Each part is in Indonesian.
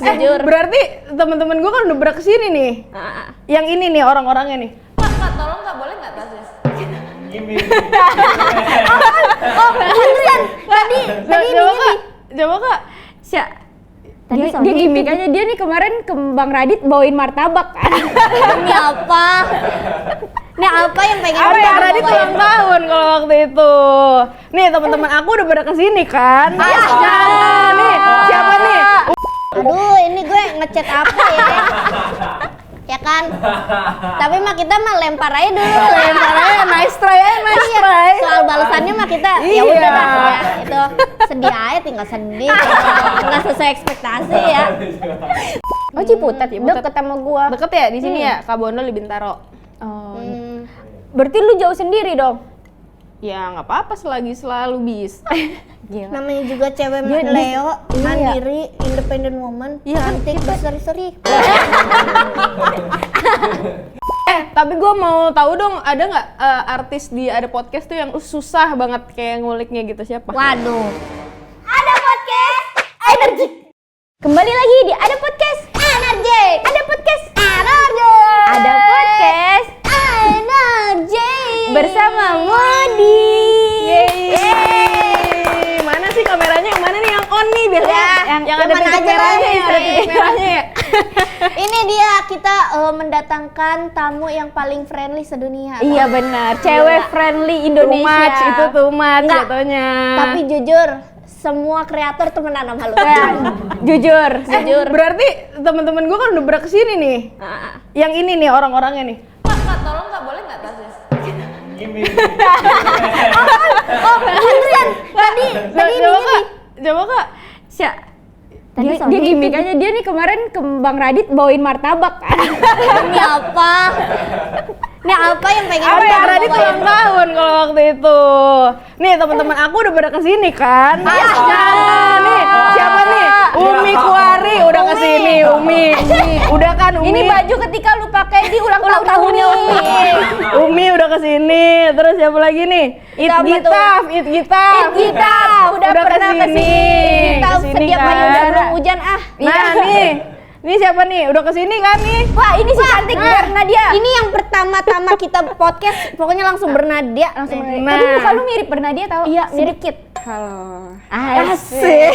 Jujur. Berarti teman-teman gue kan udah ber kesini nih. Yang ini nih orang-orangnya nih. Kak, tolong nggak boleh nggak tasnya? Beneran. Tadi Coba kak, coba kak. dia gimmick aja. Dia nih kemarin ke Bang Radit bawain martabak kan. Demi apa? Ini apa yang pengen Apa yang Bang Radit bawain? ulang tahun kalau waktu itu. Nih teman-teman aku udah pada kesini kan. Nah, nih siapa nih? Aduh, ini gue ngechat apa ya? Ya kan? Tapi mah kita mah lempar aja dulu. Lempar aja, nice try aja, nice try. Soal balasannya mah kita ya Iya. udah dah ya. Itu sedih aja, tinggal sedih. Nggak sesuai ekspektasi ya. Oh, Ciputat ya? Deket sama gua. Deket ya di sini ya, Kak Bondo di Bintaro. Oh. Berarti lu jauh sendiri dong? Ya nggak apa-apa selagi selalu bis. Gila. Namanya juga cewek Dia- Leo, iya. mandiri, independent woman, cantik, berseri-seri. Tapi gue mau tahu dong, ada nggak artis di Ada Podcast tuh yang susah banget kayak nguliknya gitu, siapa? Waduh. Ada podcast energi. Kembali lagi di Ada Podcast energi. Ada podcast energi. Ada podcast energi bersama Modi. Yeay. Mana sih kameranya? Yang mana nih yang on nih biasanya? Ya, yang yang ada mana titik aja merahnya lah, ya, ada titik merahnya ya. Ini dia kita mendatangkan tamu yang paling friendly sedunia. Iya benar, cewek friendly Indonesia. Too much, itu too much Enggak. jatuhnya. Tapi jujur, semua kreator temenan sama lu. Jujur. Berarti teman-teman gue kan udah ber kesini nih. Yang ini nih orang-orangnya nih. Kak, tolong nggak boleh nggak tasnya? Beneran. Tadi Coba kak, coba kak. dia gimmick aja. Dia nih kemarin ke Bang Radit bawain martabak kan. Demi apa? Ini apa yang pengen Apa yang Bang Radit bawain? ulang tahun kalau waktu itu. Nih teman-teman aku udah pada kesini kan. Nah, nih siapa nih? Umi Kuari udah kesini. Umi. Udah kan Umi. Ini baju ketika lu pakai di ulang tahunnya Umi. Umi udah kesini. Terus siapa lagi nih? It Gitaf. Udah pernah kesini. Tahu setiap pagi udah belum hujan ah. Nah nih siapa nih? Udah kesini kan nih? Wah, ini si cantik Bernadia. Ini yang pertama-tama kita podcast, pokoknya langsung Bernadia, langsung Bernadia. Nah. Tapi muka lu mirip Bernadia tau? Iya, sedikit. Halo. Asik.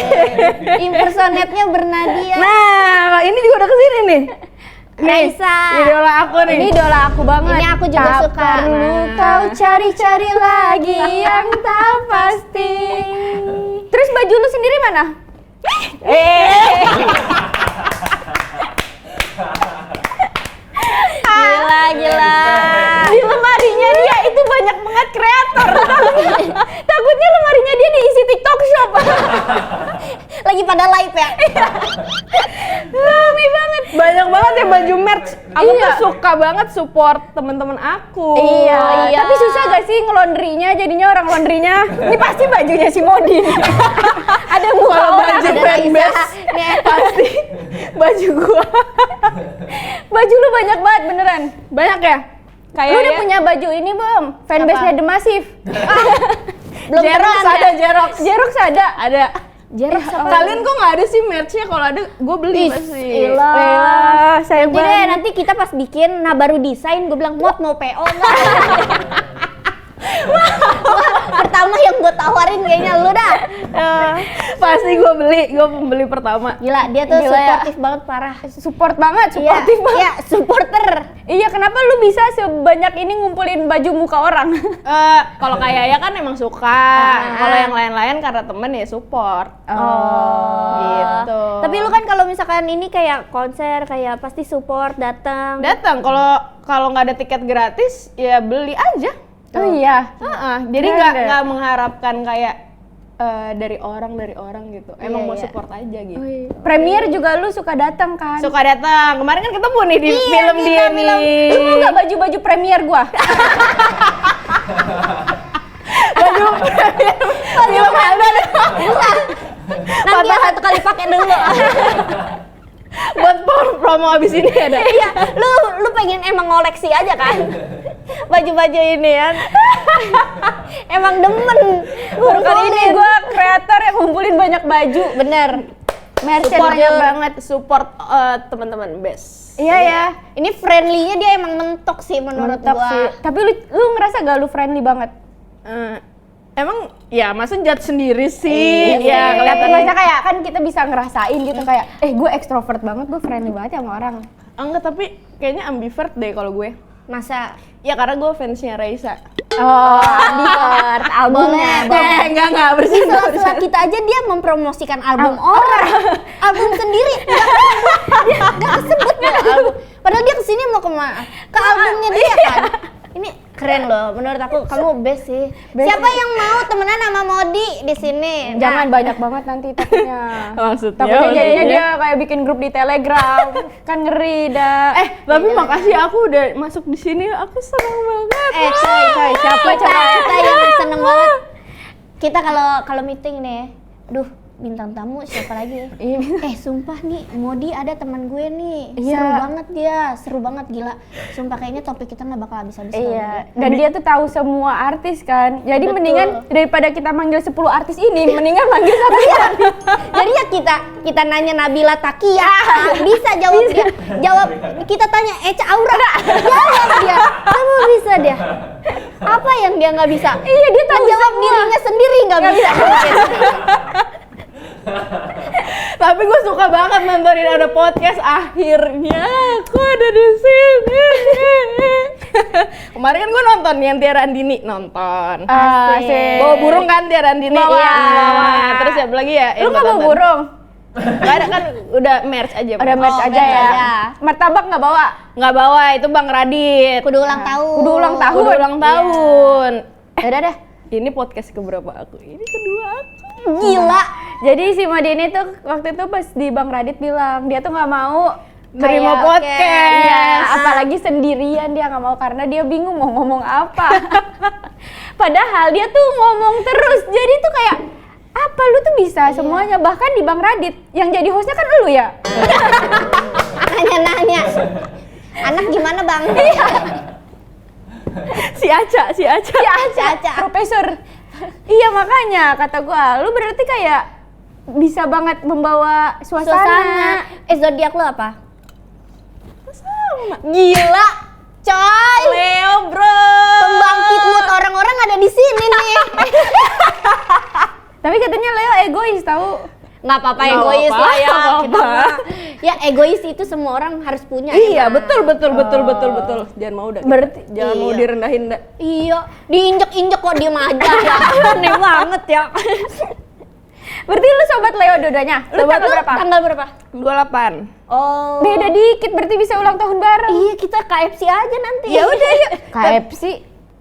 Impersonate-nya Bernadia. Nah, ini juga udah kesini nih. Raisa. Idola aku nih. Ini idola aku banget. Ini aku juga Tak suka. perlu Nah. kau cari-cari lagi yang tak pasti. Terus baju lu sendiri mana? Gila. Di lemarinya dia itu banyak banget kreator. Takutnya lemarinya dia diisi TikTok Shop. Lagi pada live ya. Rame banget. Banyak banget ya baju merch. Aku Iya. tuh suka banget support teman-teman aku. Iya. Tapi susah gak sih ngelondrinya? Jadinya orang laundrynya. Ini pasti bajunya si Modi. Ada muka Kalau orang. baju ada fanbase Raisa. Nih, pasti baju gua. Baju lu banyak banget beneran. Banyak ya? Kayak Lu udah punya baju ini belum? Fanbase-nya The Massive. belum Xerox pernah ada ya? Xerox. Xerox ada. Ada. Xerox apa? Kalian kok nggak ada sih merchnya? Kalau ada, gue beli pasti. Ilah, sayang Nanti deh, banget. nanti kita pas bikin, nah baru desain, gue bilang mau PO nggak? Pertama yang gue tawarin kayaknya lu dah. Pasti gue beli. Gue pembeli pertama. Gila, dia tuh Gila ya. suportif banget parah. Support banget, Iya, supportif banget. iya, supporter. Iya, kenapa lu bisa sebanyak ini ngumpulin baju muka orang? Kalau kayak ya kan emang suka. Kalau yang lain-lain karena temen ya support. Gitu. Tapi lu kan kalau misalkan ini kayak konser, kayak pasti support, datang. Datang. Kalau nggak ada tiket gratis ya beli aja. Oh iya. Jadi Keren deh. nggak mengharapkan kayak dari orang gitu. Emang Iya, mau iya. support aja gitu. Premier juga lu suka datang kan? Suka datang. Kemarin kan ketemu nih di film dia nih. Lu mau gak baju-baju premier gua? Baju film ada deh. Nanti ya satu kali pakai dulu. Buat promo abis ini ada. Iya, lu pengen emang ngoleksi aja kan? Baju-baju ini ya. Emang demen. Baru kali ini gua kreator yang ngumpulin banyak baju. Bener. Merchant banyak banget. Support teman-teman best. Iya ya. Ini friendly-nya dia emang mentok sih menurut Mentok gua. sih. Tapi lu ngerasa gak lu friendly banget? Emang ya masa judge sendiri sih. Iya, Kelihatan maksudnya kayak kan kita bisa ngerasain gitu kayak gue extrovert banget, gue friendly banget sama orang. Enggak, tapi kayaknya ambivert deh kalau gue. Masa Ya karena gue fansnya Raisa. Oh, ambivert albumnya. Enggak di bersih. sela-sela kita aja dia mempromosikan album orang. Album sendiri nggak kesebut loh album. Padahal dia kesini mau ke albumnya dia kan. Ini keren loh, menurut aku kamu best sih. Siapa yang mau temenan sama Modi di sini? Nah, Jangan banyak banget nanti takutnya. Maksudnya. Takutnya jadinya dia kayak bikin grup di Telegram. Kan ngeri dah. Tapi makasih aku udah masuk di sini. Aku senang banget. coy, siapa kita yang seneng banget. Kita kalau meeting nih, duh bintang tamu siapa lagi? Sumpah nih, Modi ada teman gue nih, seru banget gila. Sumpah kayaknya topik kita nggak bakal habis-habis. Iya, dan dia tuh tahu semua artis kan. Jadi Betul. mendingan daripada kita manggil 10 artis ini, mendingan manggil satu artis. Jadi ya kita nanya Nabila Takia, bisa jawab dia. Jawab kita tanya Eca Aura, jawab dia. Kamu bisa dia. Apa yang dia nggak bisa? Iya, dia tahu jawab semua. dirinya sendiri nggak bisa. Tapi gue suka banget nontonin ada podcast. Akhirnya aku ada di sini. Kemarin kan gue nonton yang Tia Randini nonton. Asik. Bawa burung kan Tia Randini. Bawa. Iya. Terus ya lagi ya. Lu nggak bawa burung? Gak ada kan, udah merch aja. Ada merch aja merch ya. aja. Martabak nggak bawa? Nggak bawa, itu Bang Radit. Kudu ulang tahun. Kudu ulang tahun. Udah ulang tahun. Udah dah. Ini podcast keberapa aku? Ini kedua aku. Gila. Jadi si Modi ini tuh waktu itu pas di Bang Radit bilang dia tuh nggak mau Terima kayak- podcast. Iya, apalagi sendirian dia nggak mau karena dia bingung mau ngomong apa. Padahal dia tuh ngomong terus. Jadi tuh kayak apa lu tuh bisa semuanya, bahkan di Bang Radit yang jadi hostnya kan lu ya. Nanya. Anak gimana Bang? Si Aca. Caca. Profesor. Iya makanya kata gua, lu berarti kayak bisa banget membawa suasana. Zodiak lu apa? Gila, coy. Leo bro. Pembangkit mood orang-orang ada di sini nih. Tapi katanya Leo egois tahu. Nggak apa-apa Nggak egois apa-apa, lah ya. nggak Kita apa-apa. mah. Ya egois itu semua orang harus punya. Iya, emang. betul. Jangan mau dah. Berarti- jangan mau iya. direndahin dah. Iya, diinjek-injek kok diem aja ya. Aneh banget ya. Berarti lu sobat Leo dua-duanya. Lu Sobat tanggal lu berapa? Tanggal berapa? 28. Oh. Beda dikit berarti bisa ulang tahun bareng. Iya, kita KFC aja nanti. Ya udah yuk. KFC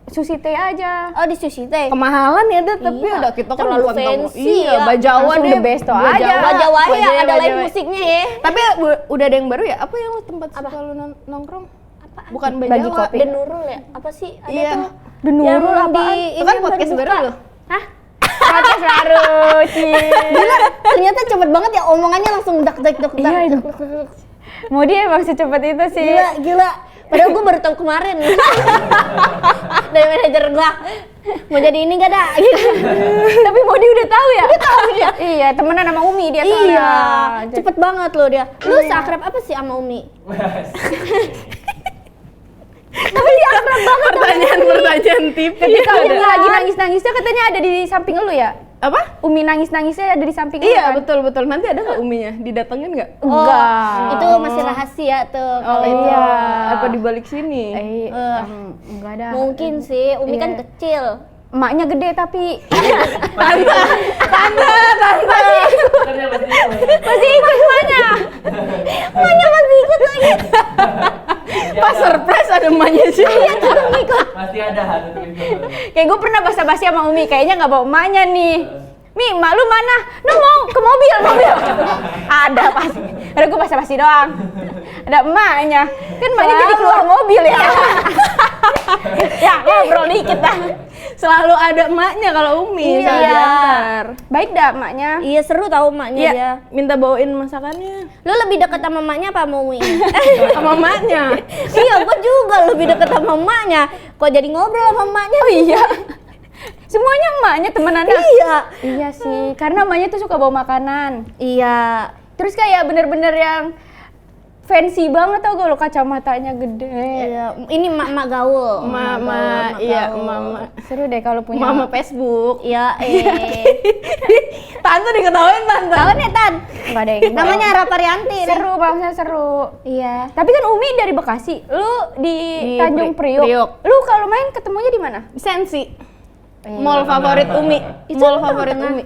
sushi teh aja. Oh, di sushi teh. Kemahalan ya dah, tapi Iya, udah kita kan terlalu bukan tamu. fancy Iya, ya. Bajawa Langsung deh. the best tuh aja. Bajawa ya, Bajaya, ada live Bajaya. musiknya ya. Tapi udah ada yang baru ya? Apa yang lu tempat suka lu nongkrong? Apa? Bukan Bagi Bajawa. kopi. The Nurul ya? Apa sih? Ada Iya. tuh. The Nurul yang apaan? di Itu kan ini podcast buka. baru lu. Hah? Podcast baru, Ci. Gila, ternyata cepet banget ya omongannya langsung dak. Iya, Modi emang secepat itu sih. Gila. Padahal gue baru tahu kemarin. Dari manajer gua. Mau jadi ini gak dah? Gitu. Tapi Modi udah tahu ya? Udah tahu dia. Iya, temenan sama Umi dia soalnya. Iya, cepet banget loh dia. Lu seakrab apa sih sama Umi? Tapi dia akrab banget. Pertanyaan tipis. Ketika Umi lagi nangis-nangisnya katanya ada di samping lu ya? Apa? Umi nangis-nangisnya ada di samping lu Iya, kan? betul. Nanti ada nggak uminya? Didatengin nggak? Enggak. Itu masih rahasia tuh Oh, kalau itu. iya. Apa di balik sini? Enggak ada. Mungkin sih, Umi kan Iya. kecil. Emaknya gede tapi Tante. masih ikut emaknya. Emaknya masih ikut lagi. Pas surprise ada emaknya sih. Pasti ada hantu itu. Kayak gue pernah basa-basi sama Umi, kayaknya nggak bawa emaknya nih. Mi, emak lu mana? Lu mau ke mobil. Ada pasti. Ada gue basa-basi doang. Ada emaknya. Kan emaknya jadi keluar mobil ya. Ya, ngobrol dikit dah. Selalu ada emaknya kalau Umi Iya. sama diantar. Baik dah emaknya. Iya seru tahu emaknya Iya, dia. minta bawain masakannya Lu lebih deket sama emaknya apa sama Umi? sama emaknya. Iya, gua juga lebih deket sama emaknya. Kok jadi ngobrol sama emaknya? Oh iya. Semuanya emaknya temenannya. Iya. Iya sih, karena emaknya tuh suka bawa makanan. Iya. Terus kayak bener-bener yang fancy banget tau gak lo, kacamatanya gede. Iya, ini mak gaul. Mama, iya mama. Seru deh kalau punya Mama Facebook. Iya, Tante diketawain tante. tahu nih Tan. Enggak deh. Namanya Raparianti. seru, maksudnya seru. Iya. Tapi kan Umi dari Bekasi, lu di Tanjung Priok. Lu kalau main ketemunya di mana? Sensi. Mall favorit Umi. Mall favorit Umi.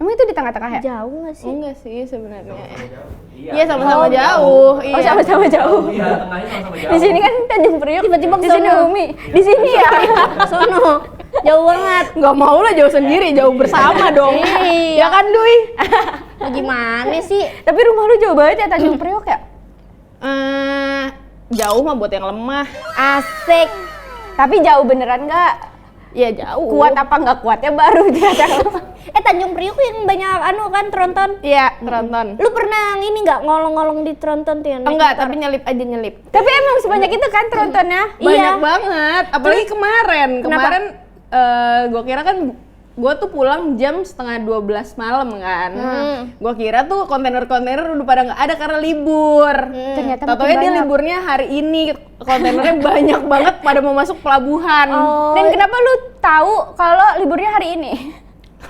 Emang itu di tengah-tengah ya? Jauh nggak sih? Enggak sih sebenarnya. Iya. Iya sama-sama jauh. Iya. Oh, sama-sama jauh. Iya, tengahnya sama-sama jauh. Di sini kan Tanjung Priok. Tiba-tiba di sini kesono. Umi. Di sini ya. Sono. Jauh banget. Nggak mau lah jauh sendiri, jauh bersama dong. Iya. Ya kan Dui? Gimana sih? Tapi rumah lu jauh banget ya Tanjung Priok ya? Jauh mah buat yang lemah. Asik. Tapi jauh beneran nggak? Ya jauh. Kuat apa nggak kuatnya baru dia. Tanjung Priok yang banyak tronton. Iya, tronton. Lu pernah yang ini nggak ngolong-ngolong di tronton tuh yang naik Enggak, motor? tapi nyelip aja nyelip. Tapi emang sebanyak itu kan trontonnya? Banyak banget, apalagi kemarin. Kemarin gue kira kan gue tuh pulang jam 11:30 malam kan. Gue kira tuh kontainer-kontainer udah pada nggak ada karena libur. Ternyata Tau-taunya makin dia banyak. liburnya hari ini, kontainernya banyak banget pada mau masuk pelabuhan. Dan kenapa lu tahu kalau liburnya hari ini?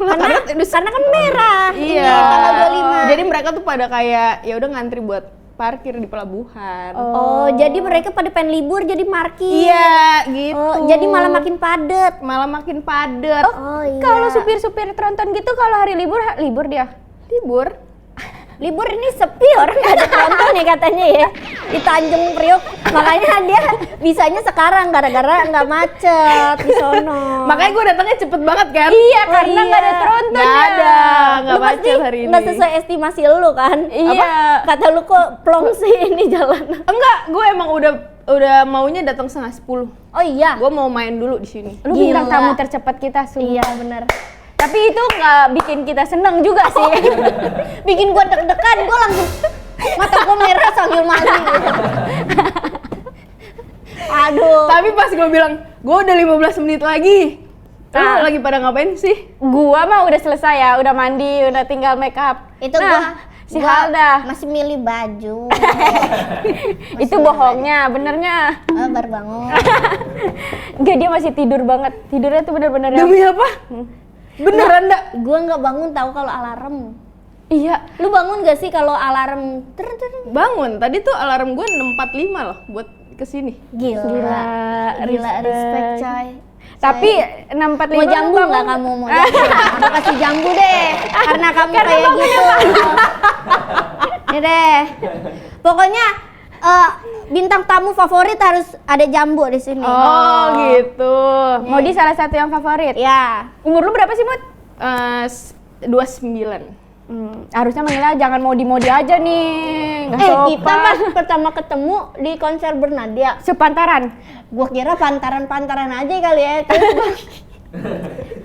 Karena kan merah. Iya. Ini tanggal 25. Jadi mereka tuh pada kayak ya udah ngantri buat parkir di pelabuhan. Oh, jadi mereka pada pengen libur jadi parkir. Iya, gitu. Oh, jadi malah makin padat. malah makin padat. Oh iya. Kalau supir-supir tronton gitu kalau hari libur libur dia. Libur. Libur ini sepi, orang nggak ada tronton ya katanya ya di Tanjung Priok. Makanya dia bisanya sekarang gara-gara nggak macet di sono. Makanya gue datangnya cepet banget kan? Iya, karena nggak ada tronton Nggak ya. ada, nggak Lu pasti macet hari ini. nggak sesuai estimasi lu kan? Iya. Kata lu kok plong sih ini jalan. Enggak, gue emang udah maunya datang 9:30. Oh iya. Gue mau main dulu di sini. Lu bintang Gila. tamu tercepat kita sumpah. Iya benar. Tapi itu nggak bikin kita seneng juga sih. Bikin gua deg-degan, gua langsung mata gua merah sambil mandi gitu. Aduh. Tapi pas gue bilang, gue udah 15 menit lagi. Lu lagi pada ngapain sih? Gua mah udah selesai ya, udah mandi, udah tinggal make up. Itu Nah, si gua Halda. masih milih baju. Itu bohongnya, benernya. Baru bangun. Enggak, dia masih tidur banget. Tidurnya tuh bener-bener yang... Demi apa? Beneran dak? Gua nggak bangun tahu kalau alarm. Iya. Lu bangun gak sih kalau alarm Bangun, tadi tuh alarm gue 6:45 loh buat kesini. Gila, respect coy. Tapi 6:45 Mau jambu bangun. nggak kamu? Mau jambu? Aku kasih jambu deh, karena kamu kayak gitu. Ini deh. Pokoknya bintang tamu favorit harus ada jambu di sini. Oh gitu. Mau di salah satu yang favorit. Ya. Umur lu berapa sih, Mut? 29. Harusnya manggilnya jangan modi-modi aja nih. Nggak Kita sopan. pas pertama ketemu di konser Bernadia. Sepantaran. Gua kira pantaran-pantaran aja kali ya.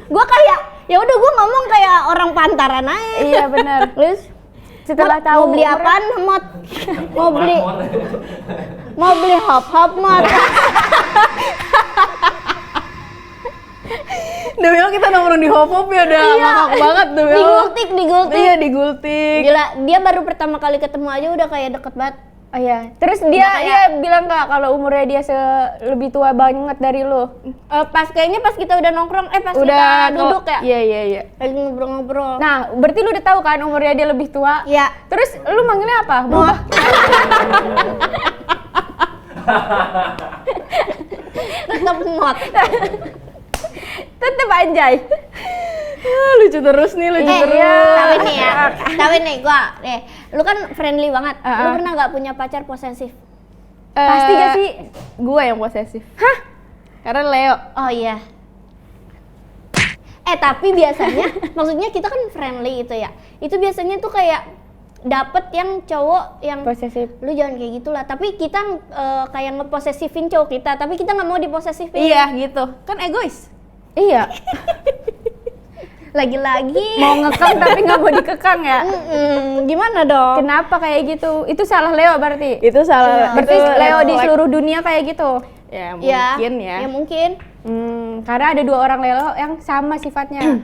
Gua kayak ya udah gua ngomong kayak orang pantaran aja. Iya benar. Terus Setelah Mot, tahu mau beli umurnya- apaan, Mot? Mau beli hop-hop, Mot. Demi Allah kita nongkrong di Hop-Hop ya udah ngakak banget demi Allah. Digultik, digultik. Iya di Gultik. Gila, dia baru pertama kali ketemu aja udah kayak deket banget. Oh iya. Terus dia bilang nggak kalau umurnya dia lebih tua banget dari lu? Kayaknya pas kita udah nongkrong, pas Udah kita duduk ya. Iya. Lagi ngobrol-ngobrol. Nah, berarti lu udah tahu kan umurnya dia lebih tua? Ya, Terus lu manggilnya apa? Berubah? tetap Mot. Tetep anjay. Lucu terus nih, lucu terus. Tapi nih ya, tapi nih lu kan friendly banget. Lu pernah nggak punya pacar posesif? Pasti gak sih? Gue yang posesif. Hah? Karena Leo. Oh iya. Tapi biasanya, maksudnya kita kan friendly gitu ya. Itu biasanya tuh kayak dapet yang cowok yang Posesif. lu jangan kayak gitulah. Tapi kita kayak ngeposesifin cowok kita, tapi kita nggak mau diposesifin. Iya gitu. Kan egois. Iya. Lagi-lagi. Mau ngekang tapi nggak mau dikekang ya? Gimana dong? Kenapa kayak gitu? Itu salah Leo berarti? Itu salah. Berarti itu Leo red di flag. seluruh dunia kayak gitu? Ya mungkin ya. Ya mungkin. Karena ada 2 orang Leo yang sama sifatnya.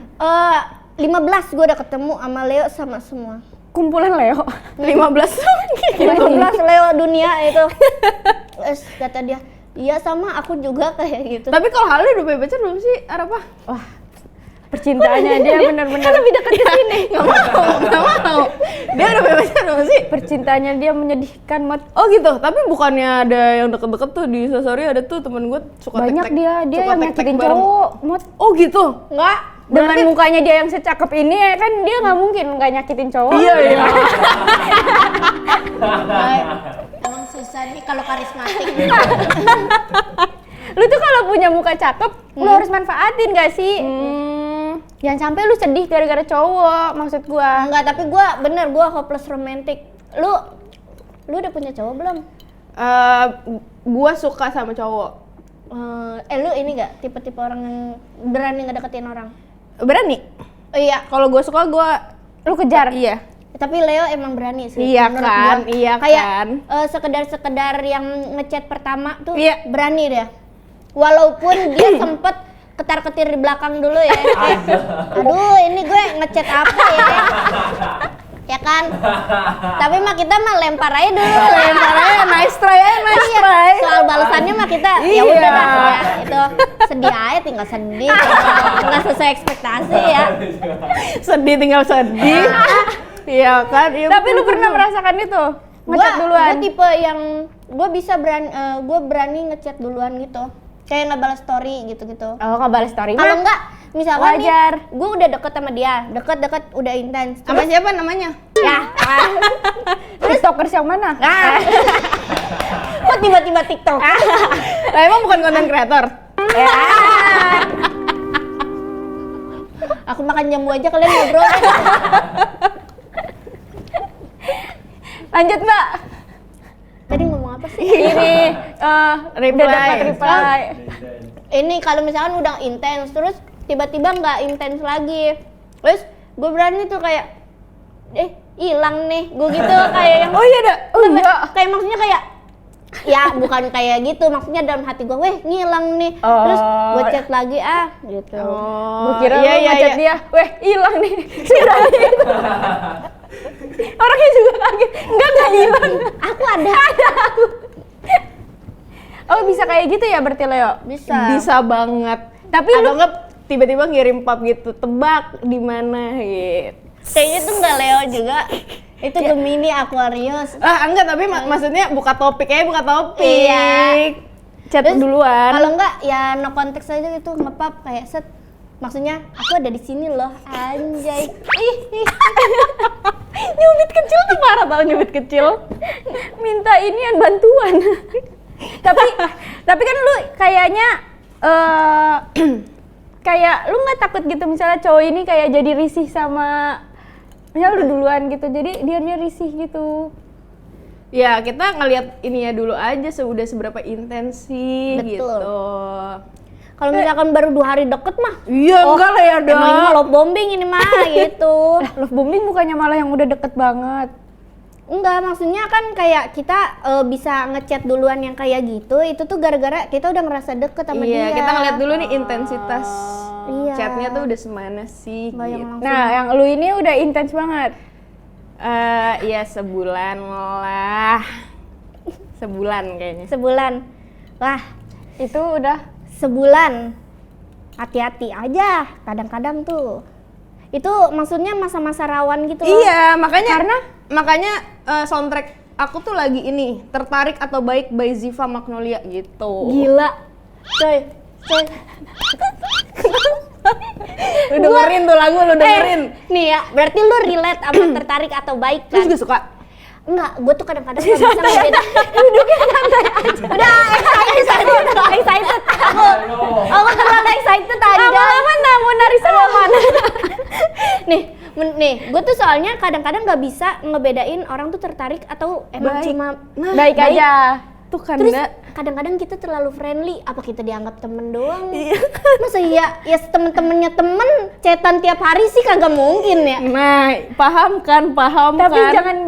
15 gue udah ketemu sama Leo sama semua. kumpulan Leo. 15 15 Leo dunia itu. Terus kata dia, iya sama aku juga kayak gitu. Tapi kalau Halil udah punya pacar belum sih, Arafah? Wah, percintaannya dia benar-benar lebih dekat ke sini. Nggak mau. Dia udah punya pacar belum sih? percintaannya dia menyedihkan, Mot. Oh gitu, tapi bukannya ada yang deket-deket tuh di story ada tuh temen gue suka Banyak tek-tek, dia suka yang tek-tek nyakitin bareng. cowok, Mot. Oh gitu? Enggak. Dengan mukanya dia yang secakep ini ya kan dia nggak mungkin nggak nyakitin cowok. Iya. Emang susah nih kalau karismatik. Lu tuh kalau punya muka cakep, lu harus manfaatin gak sih? Jangan sampai lu sedih gara-gara cowok, maksud gua. Enggak, tapi gua hopeless romantic. Lu udah punya cowok belum? Gua suka sama cowok. Lu ini gak tipe-tipe orang yang berani ngedeketin orang? Berani? Oh iya, Kalau gue suka gue Lu kejar. iya. tapi Leo emang berani sih. Iya menurut kan, gua. iya Kayak kan. sekedar yang ngechat pertama tuh Iya. berani dia. Walaupun dia sempet ketar-ketir di belakang dulu ya. Aduh, ini gue ngechat apa ya? Ya kan? Tapi mah kita mah lempar aja dulu. Lempar aja, nice try ya, nice Iya, try. soal balasannya mah kita ya Iya. udah dah ya, itu sedih aja tinggal sedih, nggak sesuai ekspektasi ya. Sedih tinggal sedih. Iya kan? Iya, Tapi lu betul. pernah merasakan itu? Ngechat duluan. Gue tipe yang gue bisa berani ngechat duluan gitu, kayak ngebalas story gitu-gitu. Oh, nggak balas story Kalau mah. enggak, misalkan wajar. nih, gue udah deket sama dia, deket udah intens. Sama siapa namanya? Ya, TikTokers yang mana? kok tiba-tiba TikTok? Lah emang bukan konten kreator? Aku makan jamu aja, kalian ngobrol. Lanjut, Mbak. Tadi ngomong apa sih? Ini Reply. udah dapat reply. Ini kalau misalkan udah intens, terus tiba-tiba nggak intens lagi, terus gue berani tuh kayak hilang nih, gue gitu kayak yang Oh iya dah. Oh iya. kayak maksudnya kayak ya bukan kayak gitu, maksudnya dalam hati gue, ngilang nih, Oh. terus gue chat lagi gitu. Gua kira iya, lu iya, ngechat iya. dia, weh hilang nih. Sudah gitu. Orangnya juga kaget. Enggak hilang. Aku ada. Oh bisa kayak gitu ya berarti Leo? Bisa. Bisa banget. Tapi Atau lu enggak tiba-tiba ngirim pap gitu, tebak di mana gitu. Kayaknya tuh nggak Leo juga. Itu Gemini Aquarius. Enggak, tapi maksudnya buka topik buka topik. Iya. Chat Terus, duluan. Kalau enggak ya no konteks aja gitu, ngepap kayak set. Maksudnya aku ada di sini loh, anjay. nyubit kecil tuh parah tau, nyubit kecil. Minta inian bantuan. tapi kan lu kayaknya kayak lu nggak takut gitu misalnya cowok ini kayak jadi risih sama misalnya lu duluan gitu, jadi dia risih gitu. Ya, kita ngelihat ininya dulu aja udah seberapa intensi Betul. gitu. Kalau misalkan baru 2 hari deket mah, Iya, enggak lah ya, emang ini mah love bombing ini mah gitu. Love bombing bukannya malah yang udah deket banget. Enggak, maksudnya kan kayak kita bisa ngechat duluan yang kayak gitu, itu tuh gara-gara kita udah ngerasa deket sama dia. Iya, kita ngeliat dulu nih intensitas Iya. chatnya tuh udah semana sih Bayang gitu. langsung. Nah yang lu ini udah intens banget. Ya sebulan lah. Sebulan kayaknya. Sebulan. Wah, Itu udah sebulan. Hati-hati aja, kadang-kadang tuh. Itu maksudnya masa-masa rawan gitu loh. Iya, makanya soundtrack aku tuh lagi ini, Tertarik atau Baik by Ziva Magnolia gitu. Gila. Coy. Lu dengerin tuh lagu, lu dengerin. Nih ya, berarti lu relate sama tertarik atau baik Lu kan? juga suka? Enggak, gue tuh kadang-kadang gak bisa ngebedain. Duduknya santai aja. Udah excited. Aku terlalu excited aja. lama-lama namu nari salaman. Nih, gue tuh soalnya kadang-kadang gak bisa ngebedain orang tuh tertarik atau emang Baik. cuma Baik aja. Tuh kan, Terus Nda. kadang-kadang kita terlalu friendly, apa kita dianggap temen doang? Iya. Masa ya temen-temennya temen, chatan tiap hari sih kagak mungkin ya. Nah, paham kan? Tapi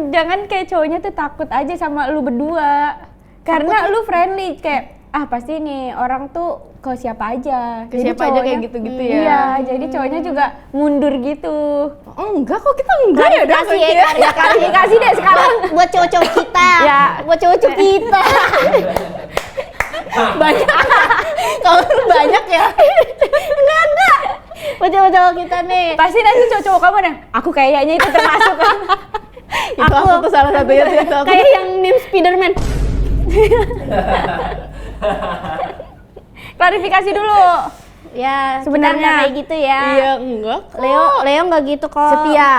jangan kayak cowoknya tuh takut aja sama lu berdua. Karena lu friendly kayak pasti nih orang tuh ke siapa aja. Ke siapa aja kayak gitu-gitu ya. Iya, jadi cowoknya juga mundur gitu. Oh enggak kok, kita enggak ya udah Klarifikasi ya, Klarifikasi deh sekarang. buat cowok-cowok kita. Ya. Buat cowok-cowok kita. banyak. Kalau banyak ya. Enggak. Buat cowok-cowok kita nih. Pasti nanti cowok-cowok kamu nih, aku kayaknya itu termasuk. Itu aku tuh salah satunya tuh itu aku. Kayak yang meme Spiderman. Klarifikasi dulu. Ya, Sebenarnya. kita nggak kayak gitu ya. Iya, enggak kok. Leo nggak gitu kok. Setia.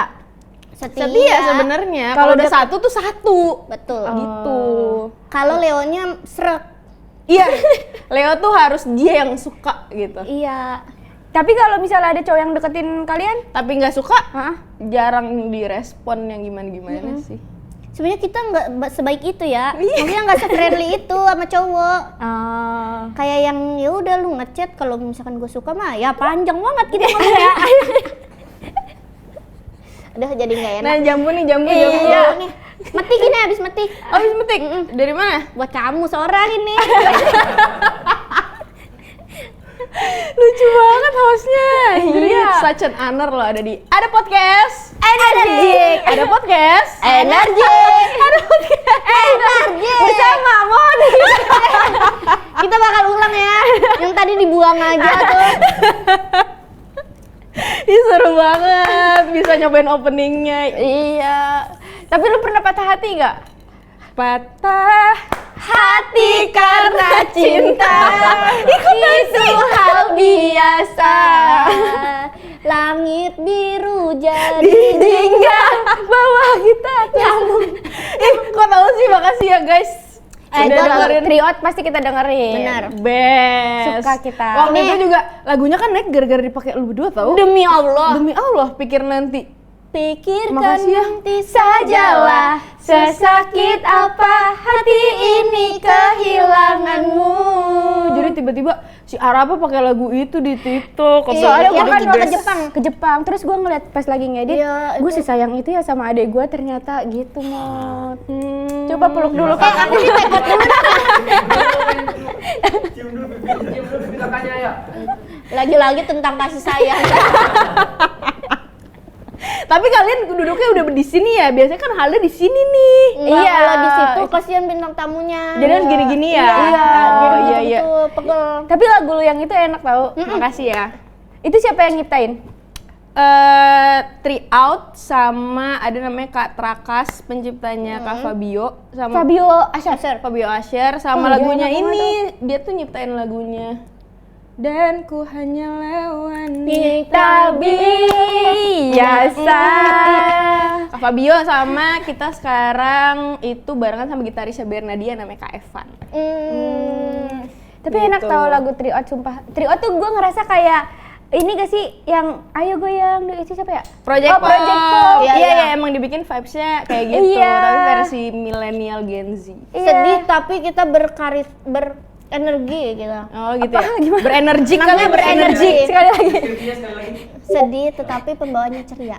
Setia sebenarnya. Kalau udah satu tuh satu. Betul. Gitu. Kalau Leonya srek. Iya. Leo tuh harus dia yang suka gitu. Iya. Tapi kalau misalnya ada cowok yang deketin kalian, Tapi nggak suka, Hah? jarang direspon yang gimana-gimana sih. Sebenarnya kita nggak sebaik itu ya. Maksudnya nggak se-friendly itu sama cowok. Kayak yang ya udah lu ngechat kalau misalkan gue suka mah ya panjang banget kita ngomong ya. Udah jadi nggak enak. Nah, jambu nih. Iya. Nih. Metik ini habis metik. Oh, habis metik. Dari mana? Buat kamu seorang ini. Lucu banget hostnya. Iya. Such an honor loh ada di Ada Podcast. Energik. Ada podcast. Energik. Ada podcast. Energik. bersama Moni. Kita bakal ulang ya. Yang tadi dibuang aja tuh. Ih, seru banget. Bisa nyobain openingnya. Iya. Tapi lu pernah patah hati gak? Patah Hati karena cinta itu hal biasa. Langit biru jadi Hingga bawah kita nyambung. kok tahu sih, makasih ya guys. Udah gua dengerin. Triot pasti kita dengerin. Benar. Best. Suka kita. Waktu itu juga lagunya kan naik gara-gara dipakai lu berdua tau. Demi Allah. Demi Allah, pikir nanti. Pikirkan Makasih ya. nanti sajalah sesakit apa hati ini kehilanganmu. Jadi tiba-tiba si Arapa pakai lagu itu di TikTok. Soalnya Iya, gue kan itu ke best. Jepang, terus gue ngeliat pas lagi ngedit, Iya, gue sesayang itu ya sama adek gue ternyata gitu Mot. Coba peluk dulu kan. Aku ditekot dulu. Cium dulu pipi kakaknya ya. Lagi-lagi tentang kasih sayang. Tapi kalian duduknya udah di sini ya. Biasanya kan halnya di sini nih. Iya, kalau di situ kasihan bintang tamunya. Jadi harus gini-gini ya. Iya, Oh, iya. gitu, pegel. Tapi lagu lu yang itu enak tau. Makasih ya. Itu siapa yang nyiptain? Three Out sama ada namanya Kak Trakas, penciptanya Kak Fabio sama Fabio Asher. Fabio Asher sama Oh, lagunya iya, ini. Dia tuh nyiptain lagunya. Dan ku hanya Kita biasa. Kak Fabio sama kita sekarang itu barengan sama gitarisnya Bernadia namanya Kak Evan. Tapi enak Gitu. tau lagu Triot, sumpah. Triot tuh gue ngerasa kayak ini gak sih yang ayo goyang itu siapa ya? Project Oh, Project Pop. Iya, Iya, iya, emang dibikin vibes-nya kayak gitu, Iya. tapi versi milenial Gen Z. Sedih tapi kita berenergi gitu. Oh gitu ya. Berenergi kali Namanya ya, berenergi. berenergi. Sekali lagi. Skripsinya sekali lagi. Sedih tetapi pembawanya ceria.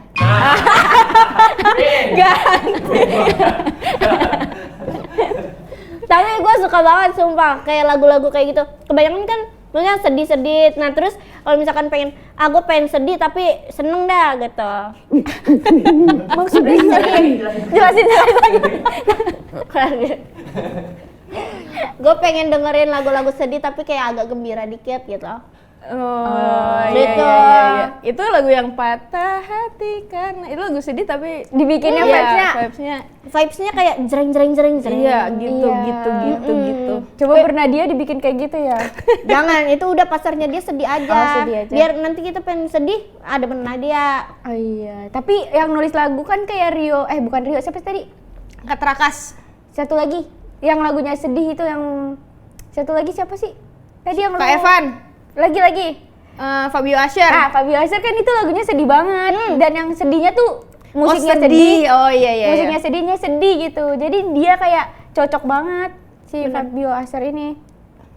Tapi gue suka banget sumpah kayak lagu-lagu kayak gitu. Kebanyakan kan maksudnya sedih-sedih. Nah terus kalau misalkan pengen, gue pengen sedih tapi seneng dah gitu. Maksudnya jelasin lagi. Gue pengen dengerin lagu-lagu sedih tapi kayak agak gembira dikit gitu. Oh, iya, Gitu. iya, iya, iya. Itu lagu yang patah hati karena itu lagu sedih tapi Dibikinnya iya, vibes-nya. Vibes-nya kayak jreng. Iya, gitu, Iya. gitu. Coba Bernadia dibikin kayak gitu ya. Jangan, itu udah pasarnya dia sedih aja. Oh, sedih aja. Biar nanti kita pengen sedih, ada benar dia. Oh iya, tapi yang nulis lagu kan kayak Rio, bukan Rio, siapa tadi? Kak Trakas. Satu lagi, yang lagunya sedih itu yang satu lagi siapa sih? Tadi yang Kak Evan. Lagi. Fabio Asher. Fabio Asher kan itu lagunya sedih banget dan yang sedihnya tuh musiknya sedih. Oh iya iya. musiknya sedihnya sedih gitu. Jadi dia kayak cocok banget si Fabio Asher ini.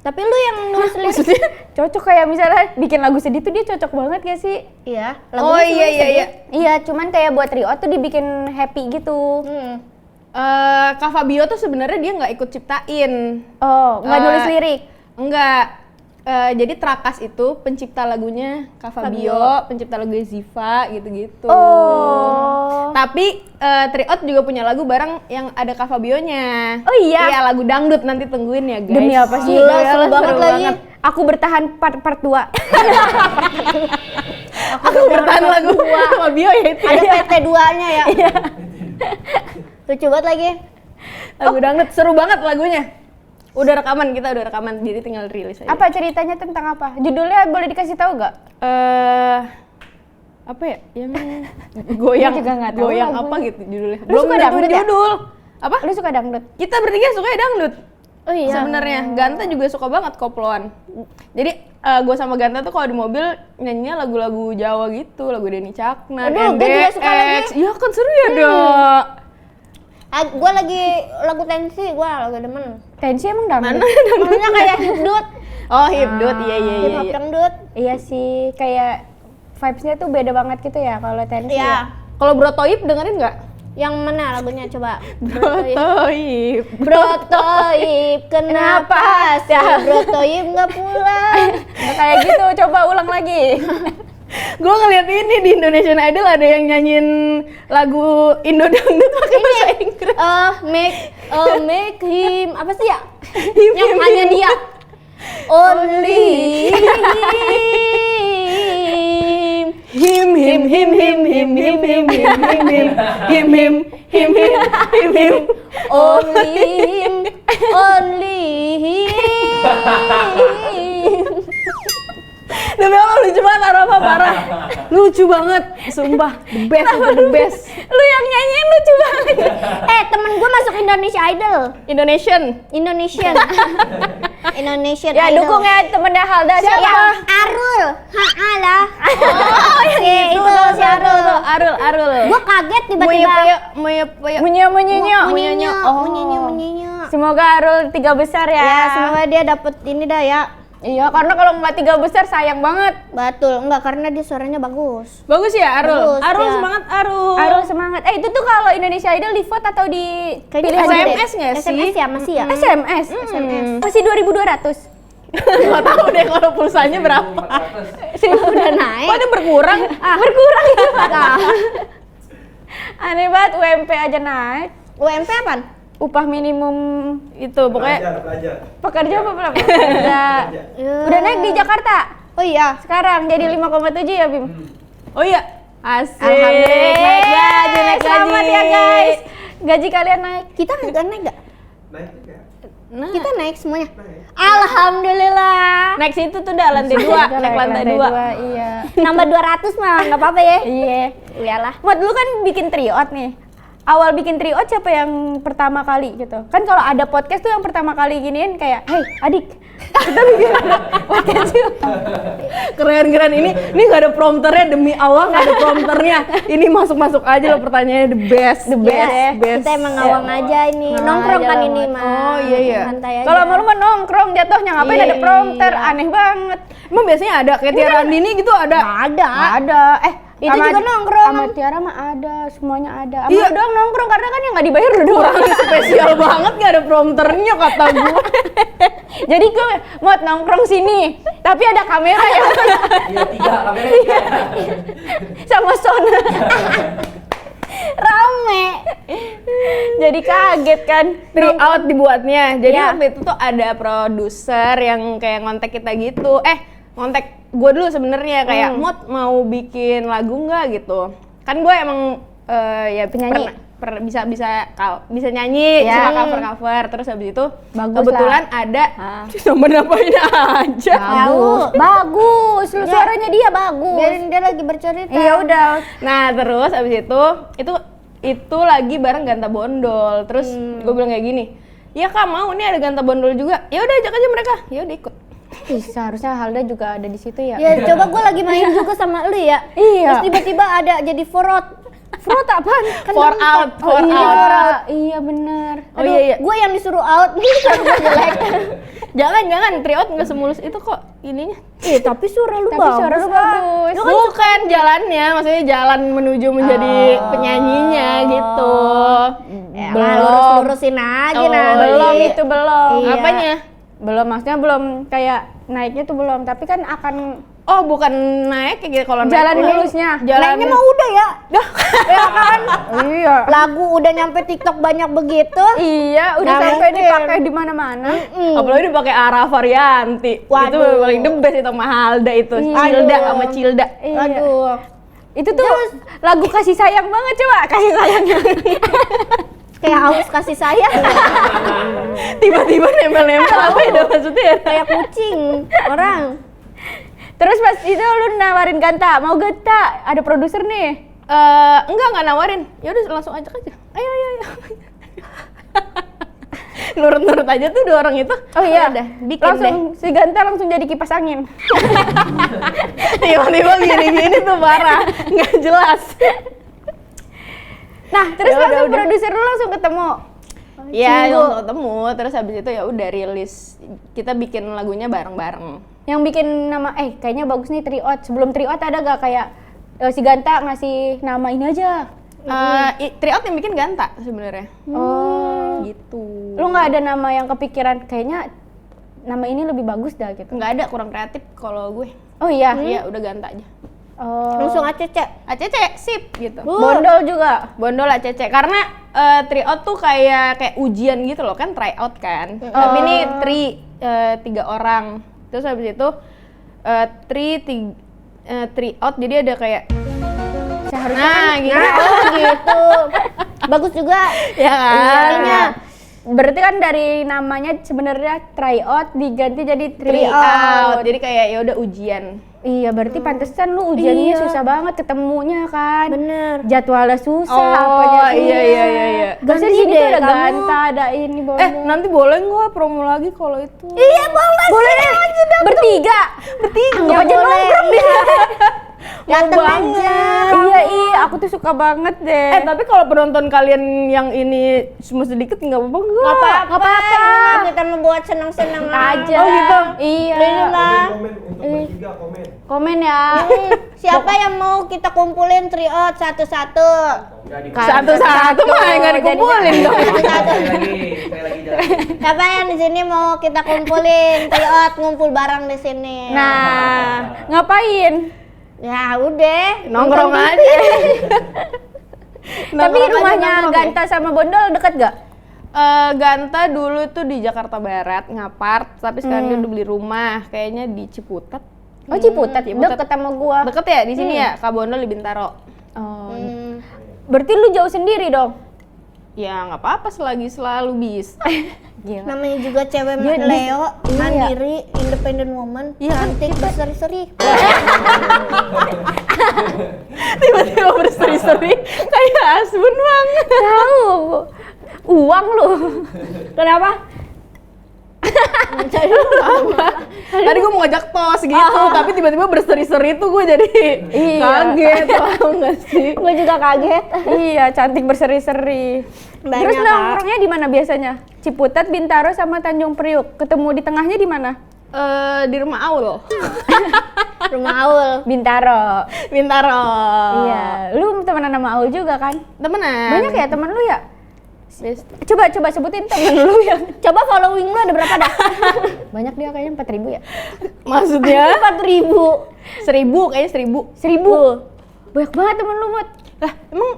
Tapi lu yang nulis lirik, Cocok kayak misalnya bikin lagu sedih tuh dia cocok banget gak sih? iya. Oh lagunya iya sebenarnya iya iya. Iya, cuman kayak buat Rio tuh dibikin happy gitu. sedih. Kak Fabio tuh sebenarnya dia nggak ikut ciptain. Oh, nggak nulis lirik. Enggak. Jadi Trakas itu pencipta lagunya Kak Fabio, pencipta lagunya Ziva gitu-gitu. Oh. Tapi Triot juga punya lagu bareng yang ada Kak Fabionya. Oh iya? Iya, lagu dangdut, nanti tungguin ya guys. Demi apa sih? Gila, Iya, seru banget lagi. Aku bertahan part 2. Aku bertahan lagu Kak Fabio ya itu. Ada PT 2-nya ya. Lucu banget lagi. Lagu dangdut, seru banget lagunya. Kita udah rekaman, jadi tinggal rilis aja. Apa ceritanya tentang apa? Judulnya boleh dikasih tahu nggak? Apa ya? Yang goyang, juga nggak tahu goyang lagunya. apa gitu judulnya. Lu suka dangdut ya? judul. Apa? Lu suka dangdut? Kita bertiga suka dangdut. Oh iya. Sebenarnya Ganta juga suka banget koploan. Jadi gue sama Ganta tuh kalau di mobil nyanyinya lagu-lagu Jawa gitu, lagu Denny Caknan, Aduh, gue juga suka lagi. Iya kan seru ya Dok. Gue lagi lagu tensi, gue lagi demen. Tensi emang dangdut? Maksudnya kayak hipdut, Oh hipdut, iya. hip hop dangdut. Iya sih, kayak vibes-nya tuh beda banget gitu ya kalau tensi ya. Iya. Kalau Bro Toib dengerin nggak? Yang mana lagunya coba? Bro Toib. Bro Toib, kenapa sih Bro Toib nggak pulang? Nah, kayak gitu, coba ulang lagi. Gue ngeliat ini di Indonesian Idol ada yang nyanyiin lagu Indo dangdut pakai bahasa Inggris. Make him apa sih ya? Yang hanya dia. Only him. Him. Only him. Demi Allah lucu banget Arafa, parah. Lucu banget, sumpah. The best. Lu yang nyanyiin lucu banget. Temen gue masuk Indonesia Idol. Indonesian. Indonesian Ya Idol. dukung ya temennya Halda. Siapa? Ya. Arul. Lah. Oh, yang itu si Arul. Arul. Gue kaget tiba-tiba. Munyonyo. Munyonyo. Semoga Arul 3 besar ya. Ya, semoga dia dapet ini dah ya. Iya, karena kalau nggak 3 besar sayang banget. Betul, enggak karena dia suaranya bagus. Bagus ya Arul. Bagus, Arul ya. semangat Arul. Arul semangat. Itu tuh kalau Indonesia Idol di vote atau di pilih Kayaknya aja SMS deh? nggak sih? SMS ya masih ya. SMS. Masih 2.200. Nggak tahu deh kalau pulsanya berapa. Udah naik. Kok ada berkurang? Berkurang itu. Aneh banget UMP aja naik. UMP apaan? Upah minimum Itu pokoknya pekerja apa belum? Udah naik di Jakarta. Oh iya. Sekarang jadi 5,7 ya, Bim. Oh iya. Asik. Alhamdulillah. Naik gaji. Selamat ya, guys. Gaji kalian naik. Kita nggak naik nggak? Naik juga. Nah, Kita naik semuanya. Alhamdulillah. naik situ tuh udah lantai 2, naik lantai 2. Iya. Nambah 200 mah nggak apa-apa ya. Iya. Iyalah. Mod, lu kan bikin triot nih. Awal bikin triot siapa yang pertama kali gitu? Kan kalau ada podcast tuh yang pertama kali giniin kayak, "Hei, adik, kita bikin podcast yuk." Keren ini nggak ada prompternya, demi Allah nggak ada prompternya. Ini masuk aja loh pertanyaannya the best. Kita emang ngawang aja ini. Nongkrong kan ini mah. Oh iya. Santai aja. Kalau malu mah nongkrong jatuhnya, ngapain Iya, ada prompter? iya. Aneh banget. Emang biasanya ada kayak Tiara Andini gitu ada. ada. Ada. Itu sama- juga nongkrong. Sama Tiara mah ada, semuanya ada. Sama Iya. lu doang nongkrong karena kan yang nggak dibayar lu doang. Spesial banget nggak ada prompternya kata gue. Jadi gue mau nongkrong sini, tapi ada kamera ya Iya, 3 kamera 3. sama sound. Rame. Jadi kaget kan. Out dibuatnya. Jadi Iya. waktu itu tuh ada produser yang kayak ngontek kita gitu. Ngontek gue dulu sebenarnya kayak Mod mau bikin lagu nggak gitu. Kan gue emang ya Penyanyi. bisa nyanyi, Ya. suka cover terus habis itu Bagus kebetulan ada cuma nampain aja. Bagus. Lu suaranya dia bagus. Biarin dia lagi bercerita. Iya udah. Nah terus abis itu lagi bareng Ganta Bondol. Terus gue bilang kayak gini, ya Kak mau nih ada Ganta Bondol juga. Ya udah ajak aja mereka. Ya udah ikut. Ih, seharusnya Halda juga ada di situ ya. Ya coba gue lagi main juga sama lu ya. Iya. Terus tiba-tiba ada jadi forot. Front apaan? Kan For out. Iya benar. Oh iya. Gue yang disuruh out. Kalau gue jelek. Jangan Triot nggak semulus itu kok ininya. Tapi suara lu Tapi bagus. suara lu bagus. Bukan jalannya, maksudnya jalan menuju menjadi penyanyinya gitu. Lurus-lurusin aja nanti. Belum itu belum. Iya. Apanya? Belum, maksudnya belum kayak naiknya tuh belum, tapi kan akan Oh, bukan naik kayak gitu kalau naik. jalan ini mulusnya. Naiknya mah udah ya. Ya kan? Iya. Lagu udah nyampe TikTok banyak begitu. Iya, udah Nggak sampai mungkin. dipakai di mana-mana. Apalagi dipakai Ara Varianti. Itu Waduh. paling the best itu Mahalda itu. Aduh. Cilda sama Cilda. Iya. Aduh. Itu tuh lagu kasih sayang banget, coba kasih sayangnya. Kayak aus kasih sayang. Tiba-tiba nempel-nempel apa itu maksudnya? Kayak kucing orang. Terus pas itu lu nawarin Ganta, mau Ganta? Ada produser nih. Enggak nawarin. Ya udah langsung ajak aja. Ayo. Nurut-nurut aja tuh dua orang itu. Oh iya, Udah, bikin langsung si Ganta langsung jadi kipas angin. Tiba-tiba gini-gini tuh parah. Nggak jelas. Nah, terus Ya langsung udah. produser lu langsung ketemu. Iya, Sungguh. langsung ketemu. Terus habis itu ya udah rilis. Kita bikin lagunya bareng-bareng. Yang bikin nama, kayaknya bagus nih Triot. Sebelum Triot ada gak kayak si Ganta ngasih nama ini aja? Triot yang bikin Ganta sebenarnya. Oh, Gitu. lu nggak ada nama yang kepikiran kayaknya nama ini lebih bagus dah gitu? Nggak ada, kurang kreatif kalau gue. Oh iya. Iya, udah Ganta aja. Oh. Langsung ACC. ACC sip gitu. Bondol juga. Bondol ACC karena tryout tuh kayak ujian gitu loh kan, tryout kan. Tapi ini tiga orang. Terus habis itu tryout jadi ada kayak Seharusnya gitu. Oh gitu. Bagus juga. Ya kan? Ininya. berarti kan dari namanya sebenarnya tryout diganti jadi Tryout. Jadi kayak ya udah ujian. Iya, berarti pantesan lu ujiannya susah banget ketemunya kan. Bener. Jadwalnya susah, Oh, apanya susah. iya. Ganti Ganti sini deh tuh ada kamu. Ganta, ada ini boleh. Nanti boleh nggak promo lagi kalau itu? Iya boleh. boleh deh. Bertiga. Ya aja boleh. Iya. Dateng aja. Iya, aku tuh suka banget deh. Tapi kalau penonton kalian yang ini cuma sedikit nggak apa-apa nggak? Nggak apa-apa. Kita membuat senang-senang aja. Oh gitu? Iya. Komen untuk bertiga komen. Komen ya. Siapa yang mau kita kumpulin tryout satu-satu? Satu-satu mah nggak dikumpulin dong. Satu-satu. Saya lagi jalan. Siapa yang di sini mau kita kumpulin tryout, ngumpul bareng di sini? Nah, ngapain? Ya udah. Nongkrong Nonton aja. Tapi Nongkrong aja, rumahnya nongkrong ya? Ganta sama Bondol deket gak? Ganta dulu tuh di Jakarta Barat, ngapart, tapi sekarang dia udah beli rumah, kayaknya di Ciputat. Oh, Ciputat. Ciputat. Deket sama gua. Deket ya di sini ya, Kak Bondol di Bintaro. Oh. Berarti lu jauh sendiri dong? Ya nggak apa-apa selagi selalu bisa. Gila. Namanya juga cewek Dia Leo, iya. mandiri, independent woman, cantik, berseri-seri. Tiba-tiba berseri-seri kayak Asbun banget. Tahu. Uang lu. Kenapa? Tadi gue mau ngajak tos gitu, tapi tiba-tiba berseri-seri tuh gue jadi kaget, tau nggak sih? Gue juga kaget. Iya, cantik berseri-seri. Banyak, Terus Kak. nongkrongnya di mana biasanya? Ciputat, Bintaro sama Tanjung Priuk. Ketemu di tengahnya di mana? Di rumah Aul, Rumah Aul. Bintaro. Bintaro. Iya, lu temenan sama Aul juga kan? Temenan. Banyak ya temen lu ya? Best. Coba sebutin temen lu yang Coba following lu ada berapa dah? banyak dia kayaknya 4.000 ya? Maksudnya 4.000. 1.000, kayaknya 1.000. 1.000? Banyak banget temen lu, Mut. Lah, emang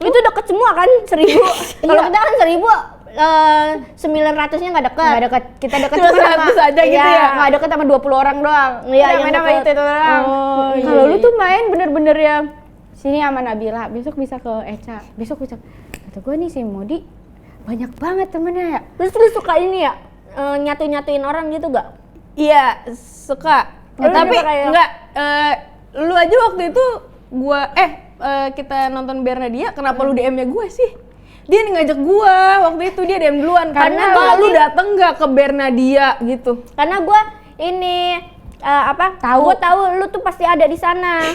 Itu deket semua kan? 1.000. Kalau kita kan 900-nya nggak deket. Nggak deket, kita deket Cuma cuma sama 100 aja gitu ya? Nggak deket sama 20 orang doang. Iya, Udah yang main sama deket. itu doang. Oh, iya, Kalau lu iya. tuh main bener-bener yang sini sama Nabila, besok bisa ke Eca, besok bisa. Kata gue nih si Modi banyak banget temennya ya. Terus lu suka ini ya? Nyatu-nyatuin orang gitu gak? iya suka. Lu Tapi juga kayak- enggak, lu aja waktu itu gua kita nonton Bernadia, kenapa lu DM-nya gue sih? Dia nih ngajak gua waktu itu, dia DM duluan karena gua lu dateng nggak ke Bernadia gitu. Karena gue ini Tahu. gue tahu lu tuh pasti ada di sana.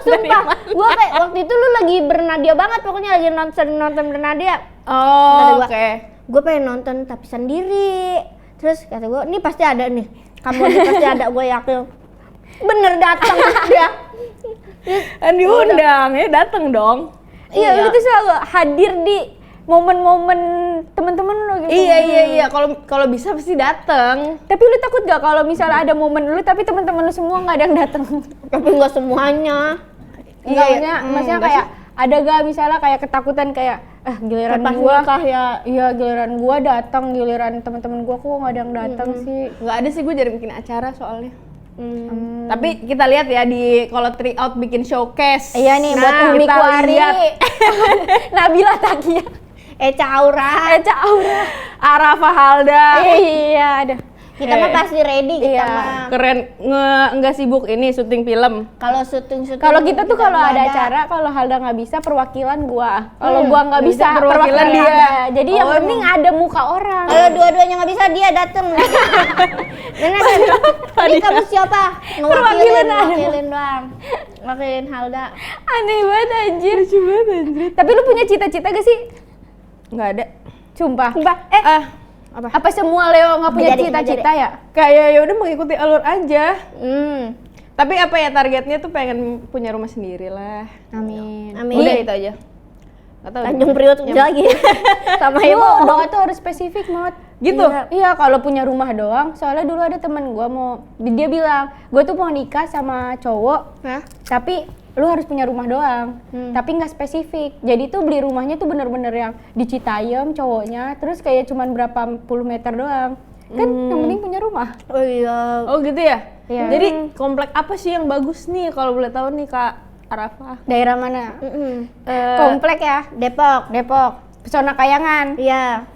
Sumpah, gue kayak waktu itu lu lagi Bernadia banget, pokoknya lagi nonton Bernadia. Oh, Kata oke. Gue pengen nonton tapi sendiri. Terus kata gue, ini pasti ada nih. Kamu pasti ada, gue yakin. Bener datang dia. Kan diundang ya, dateng dong. Iya, lu tuh selalu hadir di momen-momen temen-temen lu gitu. Iya. Kalau bisa pasti datang. Tapi lu takut gak kalau misalnya ada momen lu tapi temen-temen lu semua nggak ada yang datang? Tapi nggak semuanya. Maksudnya kayak ada gak misalnya kayak ketakutan kayak giliran Pas gua nikah ya. Iya, giliran gua datang, giliran teman-teman gua kok nggak ada yang datang sih. Nggak ada sih, gue jadi bikin acara soalnya. Tapi kita lihat ya di kalau Tryout bikin showcase. Iya nih buat Umi kita Kuari, lihat. Nabila Takia, Eca Aura. Arafa Halda. Iya, ada. Kita mah pasti ready kita Iya. mah. Keren, nggak sibuk ini syuting film. Kalau syuting Kalau kita tuh kalau nggak ada acara, kalau Halda nggak bisa perwakilan gua. Kalau gua nggak bisa perwakilan dia. Halda. Jadi yang penting ada muka orang. Kalau dua-duanya nggak bisa dia dateng. Bener kan? Tadi kamu siapa? Ngewakilin doang. Wakilin Halda. Aneh banget anjir. Lucu banget anjir. Tapi lu punya cita-cita gak sih? Nggak ada. Sumpah. Apa? Apa semua Leo nggak punya Nggak jadi. cita-cita ya? Kayak ya udah mengikuti alur aja. Tapi apa ya targetnya tuh pengen punya rumah sendiri lah. Amin. Amin. Udah itu aja. Gak tahu. Tanjung Priok lagi. Sama Ibu, ibu. doa tuh harus spesifik, Mot. Gitu? Iya, kalau punya rumah doang. Soalnya dulu ada temen gue dia bilang, gue tuh mau nikah sama cowok, Hah? tapi lu harus punya rumah doang, tapi nggak spesifik. Jadi tuh beli rumahnya tuh bener-bener yang di Citayam cowoknya, terus kayak cuman berapa puluh meter doang. Kan yang penting punya rumah. Oh iya. Oh gitu ya? Iya. Jadi komplek apa sih yang bagus nih kalau boleh tahu nih Kak Arafa? Daerah mana? Eh, Komplek ya? Depok. Pesona Kayangan. Iya.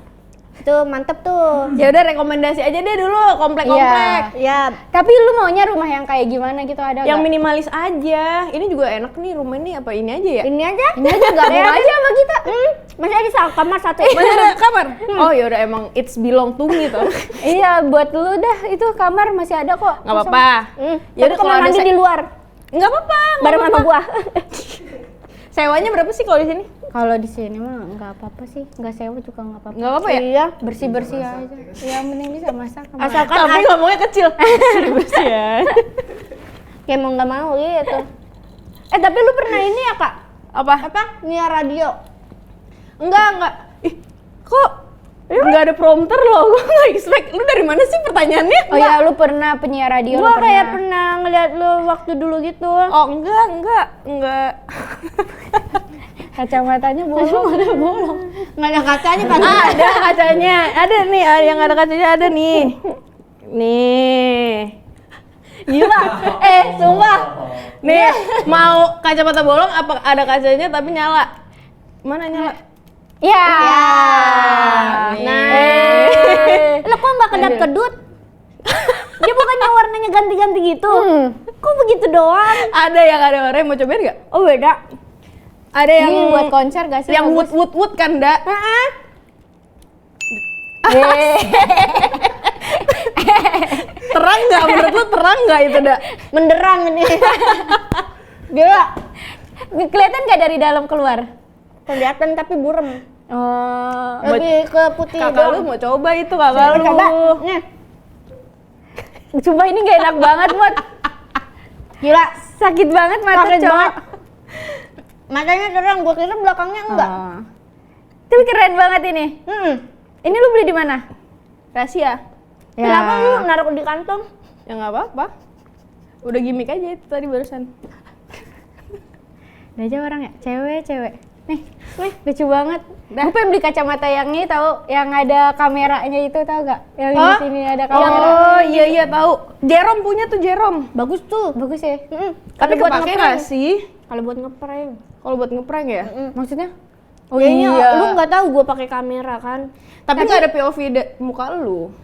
Itu mantep tuh. Ya udah rekomendasi aja deh dulu komplek-komplek. Ya, Tapi lu maunya rumah yang kayak gimana gitu ada Yang nggak? minimalis aja. Ini juga enak nih rumah ini apa ini aja ya? ini aja. Ini aja gabung aja sama kita. Masih ada kamar satu. Masih ada kamar? Oh ya udah emang it's belong to me tuh. Iya, buat lu dah itu kamar masih ada kok. Nggak apa-apa. Ya udah kamar mandi di luar. Nggak apa-apa. Bareng sama gua. Sewanya berapa sih kalau di sini? Kalau di sini mah nggak apa-apa sih, nggak sewa juga nggak apa-apa. Nggak apa-apa ya? Iya. Bersih-bersih aja. Yang penting bisa masak. Asalkan Tapi ngomongnya kecil. Bersih ya. kayak mau nggak mau gitu. Tapi lu pernah ini ya Kak? Apa? Nyiar radio. Enggak. Ih, kok nggak ada prompter loh? Gue nggak expect. Lu dari mana sih pertanyaannya? Oh ya, lu pernah penyiar radio? Gua lu kayak pernah ngeliat lu waktu dulu gitu. Oh enggak. Kacamatanya bolong. Nggak ada kacanya kan? Ada kacanya. Ada nih, yang ada kacanya ada nih. Nih. Gila. Sumpah. Nih, mau kacamata bolong apa ada kacanya tapi nyala? Mana nyala? Ya. Nah. Lo kok nggak kedap-kedut? Dia bukannya warnanya ganti-ganti gitu. Kok begitu doang? Ada yang ada orang mau cobain nggak? Oh beda. Ada yang Ini buat konser gak sih? yang wood kan, Da? Terang nggak? Menurut lu terang nggak itu, Da? Menderang ini. Gila. Kelihatan nggak dari dalam keluar? Kelihatan tapi burem. Oh. Lebih ke putih Kakak lu doang. mau coba itu kakak lu. Coba. Nih. Sumpah ini gak enak banget, Mot. Gila. Sakit banget mata Sakit cowok. banget. Matanya terang, gua kira belakangnya enggak. Oh. Tapi keren banget ini. Ini lu beli di mana? Rahasia. Kenapa lu naruh di kantong? Ya nggak apa-apa. Udah gimmick aja itu tadi barusan. Ada aja orang ya, cewek. Nih, lucu banget. Gue pengen beli kacamata yang ini tahu, yang ada kameranya itu tahu gak? Yang di sini ada kamera. Oh iya tahu. Jerome punya tuh Jerome. Bagus tuh. Bagus ya? Tapi buat kepake ngeprank. nggak sih? Kalau buat ngeprank. Kalau buat ngeprank ya? Maksudnya? Oh iya. Lu nggak tahu gua pakai kamera kan? Tapi nggak ada POV muka lu.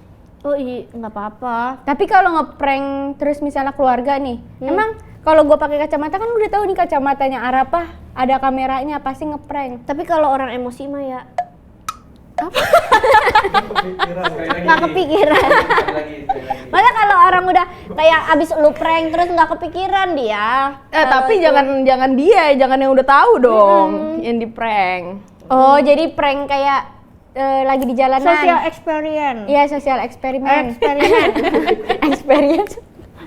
Oh iya, nggak apa-apa. Tapi kalau ngeprank terus misalnya keluarga nih, emang kalau gue pakai kacamata kan udah tahu nih kacamatanya Arapah ada kameranya pasti ngeprank. Tapi kalau orang emosi mah ya Kepikiran. nggak kepikiran. Malah kalau orang udah kayak abis lu prank terus nggak kepikiran dia. Tapi jangan dia, jangan yang udah tahu dong yang di prank. Oh jadi prank kayak lagi di jalanan. Social experience. Iya sosial eksperimen.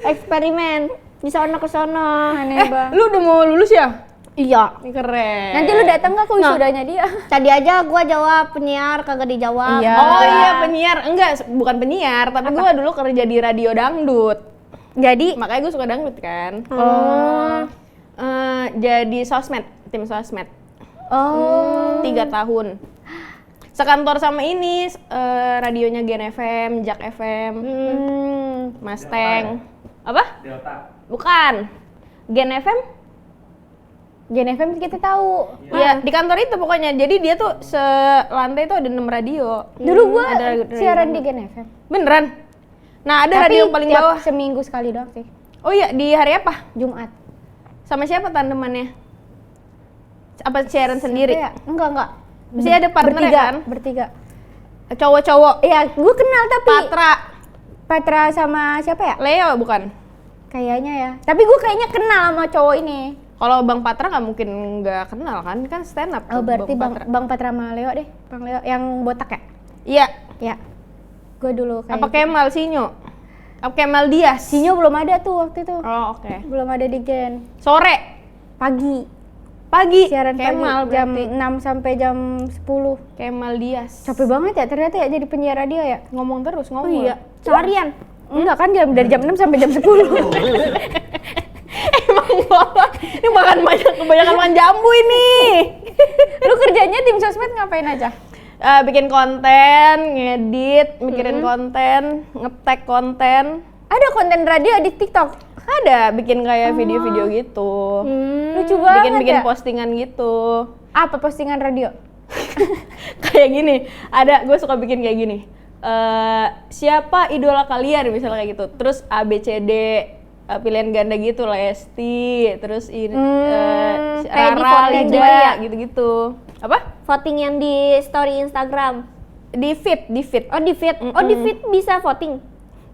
Eksperimen. Di sono ke sono. Aneh banget. Lu udah mau lulus ya? Iya. Keren. Nanti lu datang nggak ke wisudanya dia? Tadi aja gua jawab penyiar kagak dijawab. Iya. Oh iya penyiar, enggak bukan penyiar, tapi gue dulu kerja di radio dangdut. Jadi Makanya gue suka dangdut kan. Jadi sosmed, tim sosmed. 3 tahun. Sekantor sama ini radionya Gen FM, Jak FM, Mustang. Apa? Delta. Bukan. Gen FM? Gen FM kita tahu. Iya, di kantor itu pokoknya. Jadi dia tuh selantai tuh ada 6 radio. Dulu gua Ada siaran di Gen FM. Beneran? Nah, ada Tapi radio paling tiap bawah. seminggu sekali doang sih. Oh iya, di hari apa? Jumat. Sama siapa tandemannya? Apa siaran sendiri? Ya? Enggak. Mesti ada partner kan? Bertiga. Cowok-cowok. Iya, gua kenal tapi Patra, sama siapa ya? Leo bukan? Kayaknya ya. Tapi gua kayaknya kenal sama cowok ini. Kalau Bang Patra nggak mungkin nggak kenal kan stand up. Oh, tuh, berarti Patra. Bang Patra sama Leo deh. Bang Leo yang botak ya? Iya. Ya. Gue dulu kayak Apa Kemal Sinyo? Apa Kemal Dias? Sinyo belum ada tuh waktu itu. Oh oke. Belum ada di Gen. Sore, Pagi. pagi. Siaran Kemal pagi jam berarti. 6 sampai jam 10. Kemal Dias. Capek banget ya ternyata ya jadi penyiar radio ya. Ngomong terus ngomong. Oh iya. Seharian. Enggak kan dari jam 6 sampai jam 10. Emang bapak ini makan kebanyakan makan jambu ini. Lu kerjanya tim sosmed ngapain aja? Bikin konten, ngedit, mikirin konten, nge-tag konten. Ada konten radio di TikTok. Ada bikin kayak video-video gitu. Lucu banget Bikin ya. postingan gitu. Apa postingan radio? Kayak gini, gue suka bikin kayak gini. Siapa idola kalian misalnya kayak gitu. Terus ABCD pilihan ganda gitu, Lesti, terus ini kayak di Rara, voting Lida, juga ya? gitu-gitu. Apa? Voting yang di story Instagram. Di feed. Oh di feed. Oh di feed bisa voting.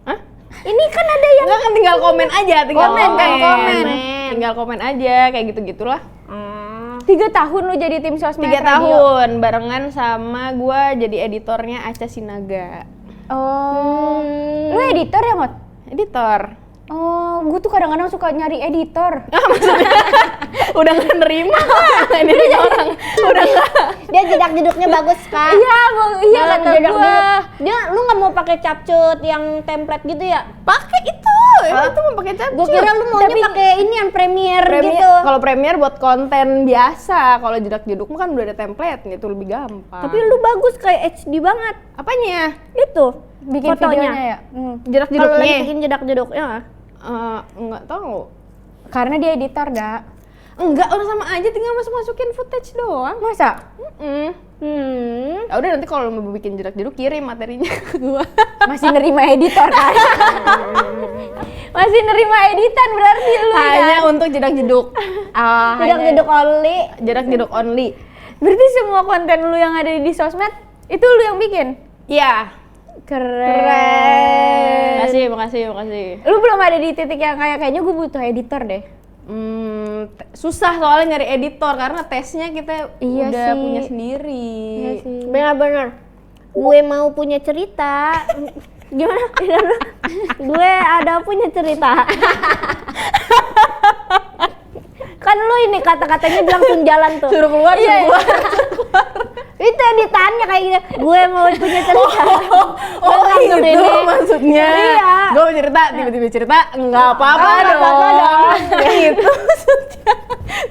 Hah? Ini kan ada yang Enggak kan tinggal komen aja, tinggal Komen. Tinggal komen aja kayak gitu-gitulah. 3 tahun lu jadi tim sosmed 3 radio. tahun barengan sama gua jadi editornya Aca Sinaga. Oh. Lu editor ya, Mot? Editor. Oh, gue tuh kadang-kadang suka nyari editor. Udah nggak nerima ini orang. Udah nggak. dia jedak-jeduknya bagus kak. Iya, Bang. Iya Dalam kata jedak-jeduk. gua. Dia lu nggak mau pakai capcut yang template gitu ya? Pakai itu. Itu mau pakai capcut. Gue kira lu maunya pakai ini yang Premiere gitu. Kalau Premiere buat konten biasa, kalau jedak-jeduk mah kan udah ada template itu lebih gampang. Tapi lu bagus kayak HD banget. apanya? Itu Bikin fotonya. videonya ya. Kalau lagi Jedak-jeduknya? bikin jedak-jeduknya. Enggak tahu. Karena dia editor, dak. Enggak, orang sama aja tinggal masukin footage doang. Masa? Ya udah nanti kalau mau bikin jedak-jeduk kirim materinya ke gua. Masih nerima editor kan? Masih nerima editan berarti lu ya? Hanya untuk jedak-jeduk. Jedak-jeduk only. Jedak-jeduk only. Berarti semua konten lu yang ada di sosmed itu lu yang bikin? Iya. Keren. Makasih. Lu belum ada di titik yang kayaknya gue butuh editor deh. Susah soalnya nyari editor karena tesnya kita Iya udah sih. punya sendiri. Iya sih. Benar-benar. Gue mau punya cerita. Gimana? Gue ada punya cerita. Kan lu ini kata-katanya langsung jalan tuh. Suruh keluar, suruh keluar. Itu editannya kayak gitu. Gue mau punya cerita. Oh langsung itu ini. maksudnya. Iya. Gue mau cerita, tiba-tiba cerita, nggak apa-apa Nggak dong. apa-apa dong. Itu maksudnya.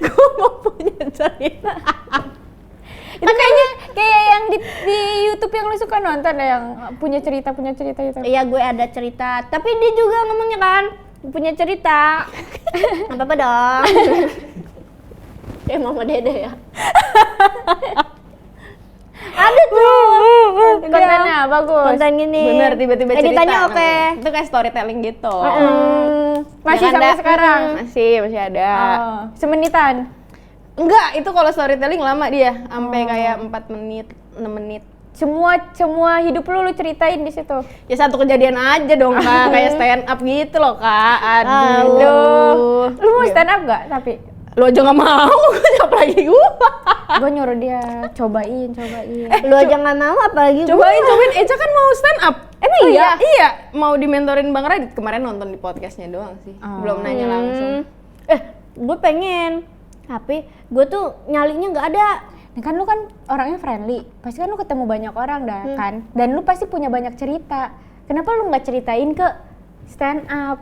Gue mau punya cerita. Itu kayaknya kayak yang di YouTube yang lu suka nonton ya, yang punya cerita itu. Iya gue ada cerita. Tapi dia juga ngomongnya kan punya cerita. Nggak apa-apa dong. Mama Dede ya. Ada tuh. Kontennya bagus. Konten gini. Bener, tiba-tiba cerita. Editannya oke. namanya. Itu kayak storytelling gitu. Masih Yang sampai ada- sekarang. Masih ada. Oh, semenitan. Enggak, itu kalau storytelling lama dia, sampai kayak 4 menit, 6 menit. Semua hidup lu ceritain di situ. Ya satu kejadian aja dong kak, kayak stand up gitu loh kak. Aduh. Lu mau stand up gak? Tapi Lo aja nggak mau, siapa lagi gua? gue nyuruh dia cobain. Lu aja nggak mau apalagi gue. Cobain, Eca kan mau stand up. Emang iya? Iya, mau dimentorin Bang Radit. Kemarin nonton di podcastnya doang sih, belum nanya langsung. Gue pengen. Tapi gue tuh nyalinya nggak ada. Nah, kan lu kan orangnya friendly, pasti kan lu ketemu banyak orang kan, dan lu pasti punya banyak cerita. Kenapa lu nggak ceritain ke stand up?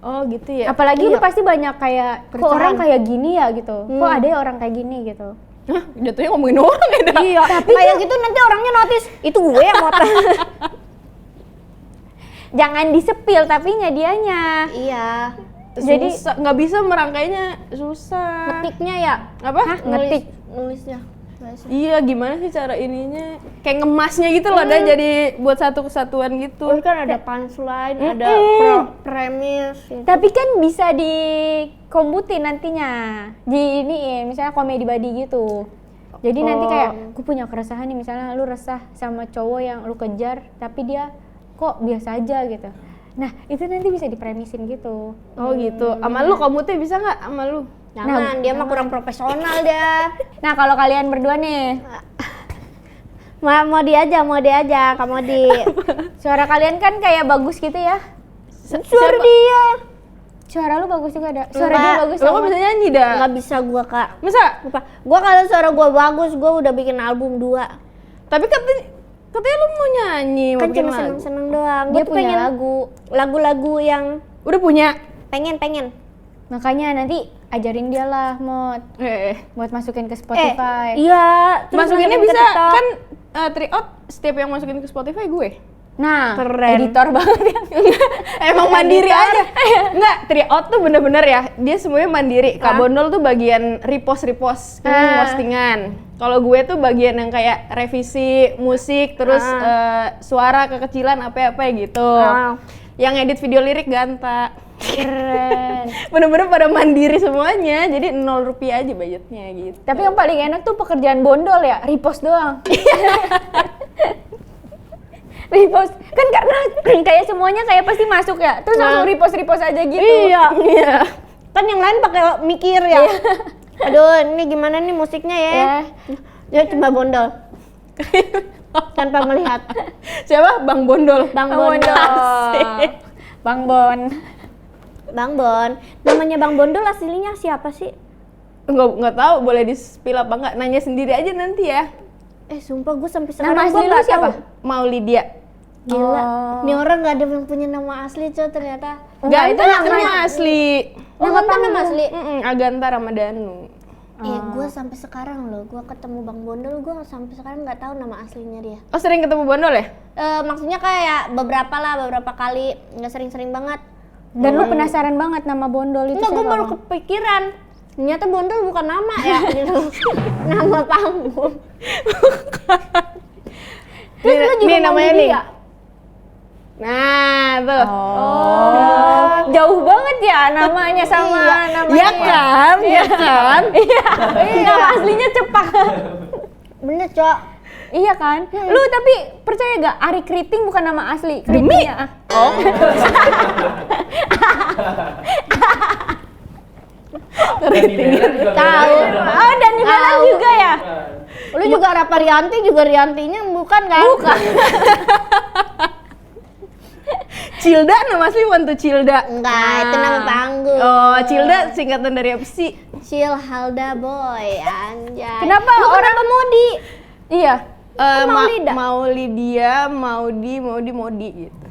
Oh gitu ya. Apalagi lu pasti banyak kayak, kok orang kayak gini ya gitu, kok ada ya orang kayak gini gitu. Hah, jatuhnya ngomongin orang ya dah. Iya, kayak gitu nanti orangnya notice, itu gue yang motor. Jangan disepil tapinya dianya. Iya. Jadi nggak bisa merangkainya, susah. Ngetiknya ya? Apa? ngetik. Nulisnya. Iya, gimana sih cara ininya? Kayak ngemasnya gitu loh, dah jadi buat satu kesatuan gitu. Oh, kan ada punchline, ada premis. Tapi kan bisa dikombutin nantinya. Di ini misalnya komedi body gitu. Jadi nanti kayak, aku punya keresahan nih, misalnya lu resah sama cowok yang lu kejar, tapi dia kok biasa aja gitu. Nah, itu nanti bisa dipremisin gitu. Oh gitu. Sama lu komutnya bisa nggak sama lu? Jangan, dia mah kurang profesional dia. Nah, kalau kalian berdua nih, Mau diajak, kamu di. suara kalian kan kayak bagus gitu ya. Suara dia. Suara lu bagus juga ada. Suara Enggak. dia bagus. Lu kok bisa nyanyi dah? Nggak bisa gua, Kak. Masa? Lupa. Gua kalau suara gua bagus, gua udah bikin album 2. Tapi katanya lu mau nyanyi, mau Kan bikin cuma lagu. seneng-seneng doang. Dia Gua tuh punya pengen lagu-lagu yang Udah punya? pengen. Makanya nanti ajarin dia lah, buat masukin ke Spotify. Iya. terus Masukinnya masukin ke bisa TikTok. kan tryout setiap yang masukin ke Spotify gue. Nah, Keren. editor banget ya. Emang mandiri aja. Enggak, tryout tuh bener-bener ya. Dia semuanya mandiri. Kak Bondol tuh bagian repost postingan. Kalau gue tuh bagian yang kayak revisi musik, terus suara kekecilan apa-apa gitu. Yang edit video lirik Ganta. Keren. Bener-bener pada mandiri semuanya, jadi 0 rupiah aja budgetnya gitu. Tapi yang paling enak tuh pekerjaan Bondol ya, repost doang. Repost kan karena kayak semuanya kayak pasti masuk ya, terus langsung repost aja gitu. Iya. Kan yang lain pakai mikir ya. Aduh, ini gimana nih musiknya ya? Ya coba Bondol. Tanpa melihat. Siapa? Bang Bondol. Bang Bondol. Bang Bon. Bang Bon. Namanya Bang Bondol aslinya siapa sih? Nggak tahu, boleh di-spill apa nggak? Nanya sendiri aja nanti ya. Sumpah gue sampai Nama sekarang asli gue lu nggak siapa? tahu. Mau Lydia. Gila. Nih orang nggak ada yang punya nama asli coy ternyata. Nggak, itu namanya asli. Nama asli. Aganta Ramadhanu. Gue sampai sekarang loh, gue ketemu Bang Bondol, gue sampai sekarang nggak tahu nama aslinya dia. Oh, sering ketemu Bondol ya? Maksudnya kayak beberapa kali, nggak sering-sering banget. Dan lu penasaran banget nama Bondol itu Enggak, gue siapa, baru Bang? kepikiran. Ternyata Bondol bukan nama ya, gitu. Nama panggung. Terus lu juga nih mau namanya di nih. dia? Nah, tuh. Jauh banget ya namanya sama namanya. Iya kan? Iya kan? Nama aslinya Cepak. Bener, Cok. Iya kan? Lu tapi percaya gak Ari Kriting bukan nama asli? Kritingnya. Oh. Tahu. Oh, dan di Melan juga ya? Lu juga Rapa Rianti juga Riantinya bukan kan? Bukan. Cilda nama asli bukan tuh Cilda. Enggak, itu nama panggung. Oh, Cilda singkatan dari apa sih? Cil Halda Boy, anjay. Kenapa Lu orang kenapa Modi? Iya. Maulida? Mau Lydia, Maudi gitu.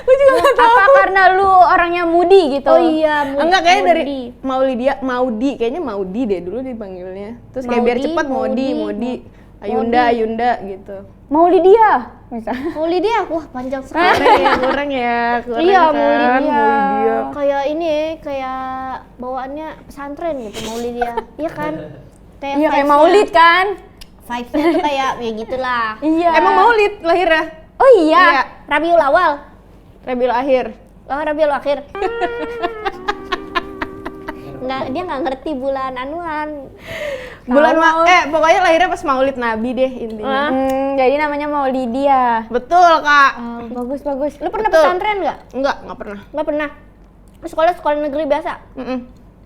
Gue juga nggak tahu. Apa karena lu orangnya moody gitu? Oh iya, Enggak, kayaknya dari Modi. Maudi, kayaknya Maudi deh dulu dipanggilnya. Terus kayak biar Maudi, cepat Maudi, Ayunda gitu. Mau Lydia misalnya. Moli dia, wah panjang sekali. Kurang ya. Iya, kan? Moli dia. Lydia. Kayak ini, kayak bawaannya pesantren gitu, Moli dia. Iya kan? Iya kayak vibes-nya. Maulid kan? Vibes-nya tuh kayak ya gitulah. Iya. Emang Maulid lahirnya? Oh iya. Iya. Rabiul Awal. Rabiul Akhir. Oh, Rabiul Akhir. Nggak, dia nggak ngerti bulan anuan. Pokoknya lahirnya pas Maulid Nabi deh intinya. Jadi namanya mau Lydia. Betul, Kak. Bagus. Lu pernah Betul. pesantren nggak? Nggak pernah. Nggak pernah. Sekolah negeri biasa.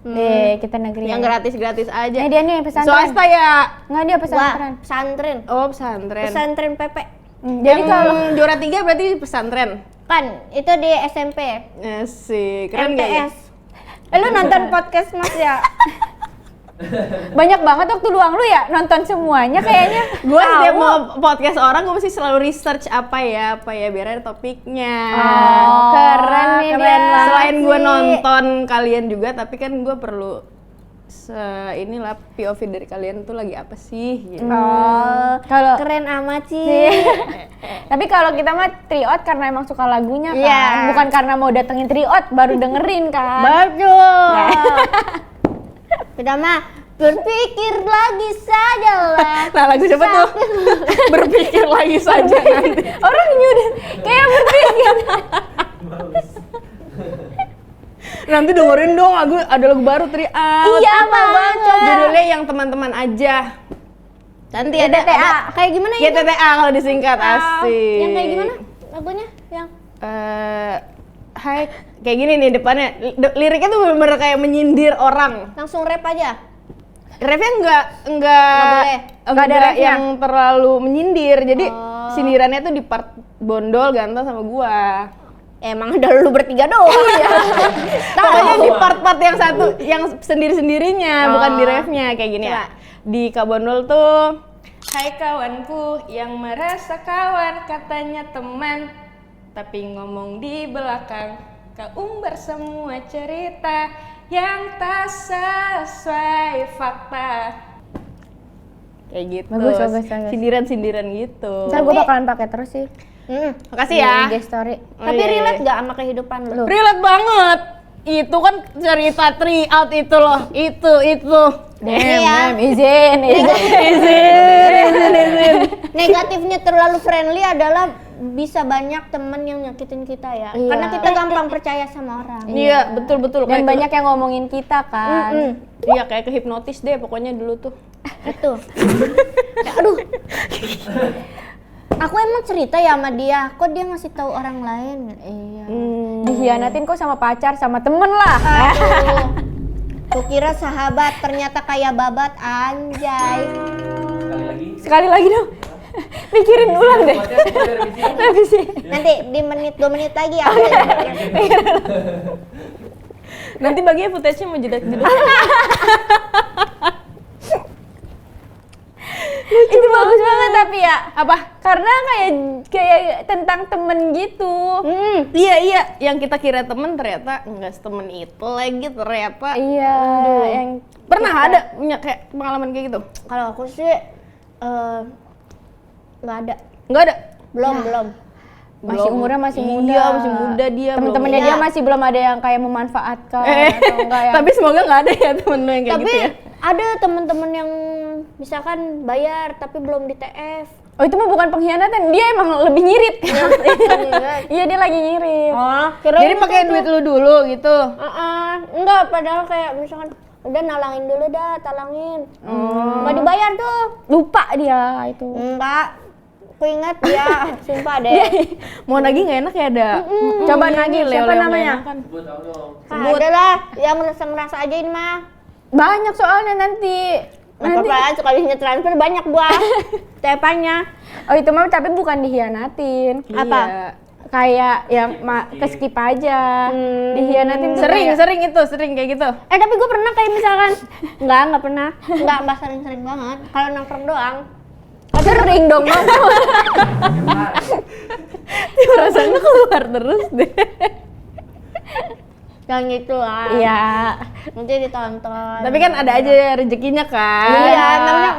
Deh, kita negeri. Yang gratis-gratis aja. Dia nih pesantren. Swasta ya? Nggak, dia pesantren. Wah, pesantren. Oh, pesantren. Pesantren PP. Jadi kalau juara 3 berarti pesantren. Kan, itu di SMP. Asik, keren nggak ya? MTS. Lu nonton podcast Mas ya? Banyak banget waktu luang lu ya nonton semuanya kayaknya. Gue setiap mau podcast orang gue mesti selalu research apa ya biar ada topiknya. Oh, keren nih dia. Selain gue nonton kalian juga, tapi kan gue perlu inilah POV dari kalian tuh lagi apa sih gitu. Kalau Keren amat sih. tapi kalau kita mah tryout karena emang suka lagunya kan, Iya. bukan karena mau datengin tryout baru dengerin kan. Betul. Kita mah berpikir lagi saja lah. Nah lagu siapa tuh? Berpikir lagi saja nanti. Orang nyudah kayak berpikir. Nanti dengerin dong ada lagu baru tryout. Iya, mau banget. Judulnya yang teman-teman aja. Nanti ada Kayak gimana ya? YTTA kalau disingkat asik. Yang kayak gimana lagunya? Yang Hai, kayak gini nih depannya. Liriknya tuh bener-bener kayak menyindir orang. langsung rap aja. Refnya Nggak boleh. enggak ada refnya. yang terlalu menyindir. Jadi sindirannya tuh di part Bondol ganteng sama gua. Emang ada lu bertiga doang ya. Pokoknya di part-part yang satu yang sendiri-sendirinya, bukan di refnya kayak gini ya. Di Kak Bondol tuh, hai kawanku yang merasa kawan katanya teman, tapi ngomong di belakang kau umbar semua cerita yang tak sesuai fakta. Kayak gitu. Bagus. Sindiran-sindiran gitu. Ntar gue bakalan pakai terus sih. Makasih ya. Di IG story. Tapi relate gak sama kehidupan lu? Relate banget. Itu kan cerita tryout itu loh. Itu. Damn, izin. Negatifnya terlalu friendly adalah bisa banyak temen yang nyakitin kita ya. Iya. Karena kita gampang percaya sama orang. Iya, betul. Dan banyak yang ngomongin kita kan. Iya, kayak kehipnotis deh pokoknya dulu tuh. Itu. Aduh. Aku emang cerita ya sama dia, kok dia ngasih tahu orang lain? Iya. Dihianatin kok sama pacar, sama temen lah. Aduh. Kukira sahabat, ternyata kayak babat, anjay. Sekali lagi dong. Pikirin ulang deh. Revisi. Nanti di 2 menit lagi ya. Nanti baginya footage-nya mau jedak-jedak. Itu bagus banget tapi ya. Apa? Karena kayak tentang temen gitu. Iya, yang kita kira temen ternyata enggak setemen itu lagi ternyata. Iya. Yang Pernah ada punya kayak pengalaman kayak gitu? Kalau aku sih nggak ada. Enggak ada. Belum. masih umurnya masih muda. Iya, masih muda dia. Temen-temennya belum. dia Iya. masih belum ada yang kayak memanfaatkan atau enggak ya. Tapi semoga nggak ada ya temen lo yang kayak Tapi gitu ya. ada temen-temen yang misalkan bayar tapi belum di TF. Oh itu mah bukan pengkhianatan, dia emang lebih ngirit. Iya dia lagi ngirit. Oh, Jadi pakai duit lu dulu gitu. Enggak, padahal kayak misalkan udah nalangin dulu dah, talangin. Nggak dibayar tuh. Lupa dia itu. Enggak. Aku ingat dia, sumpah deh. Mau nagih nggak enak ya ada. Coba nagih, siapa namanya? Sebut tahu dong. Ada lah, yang merasa aja ini mah. Banyak soalnya nanti. Nggak apa-apa, sekalinya transfer banyak buah. Tepannya. Oh itu mah tapi bukan dihianatin. Apa? Iya. Kayak yang keskip aja. Dihianatin tuh kayak- Sering kayak gitu. Tapi gue pernah kayak misalkan nggak pernah. Nggak sering-sering banget. Kalau nongkrong doang. sering dong nongkrong. Rasanya keluar terus deh. Yang itu lah. Iya. Nanti ditonton. Tapi kan ada aja rezekinya kan. Iya,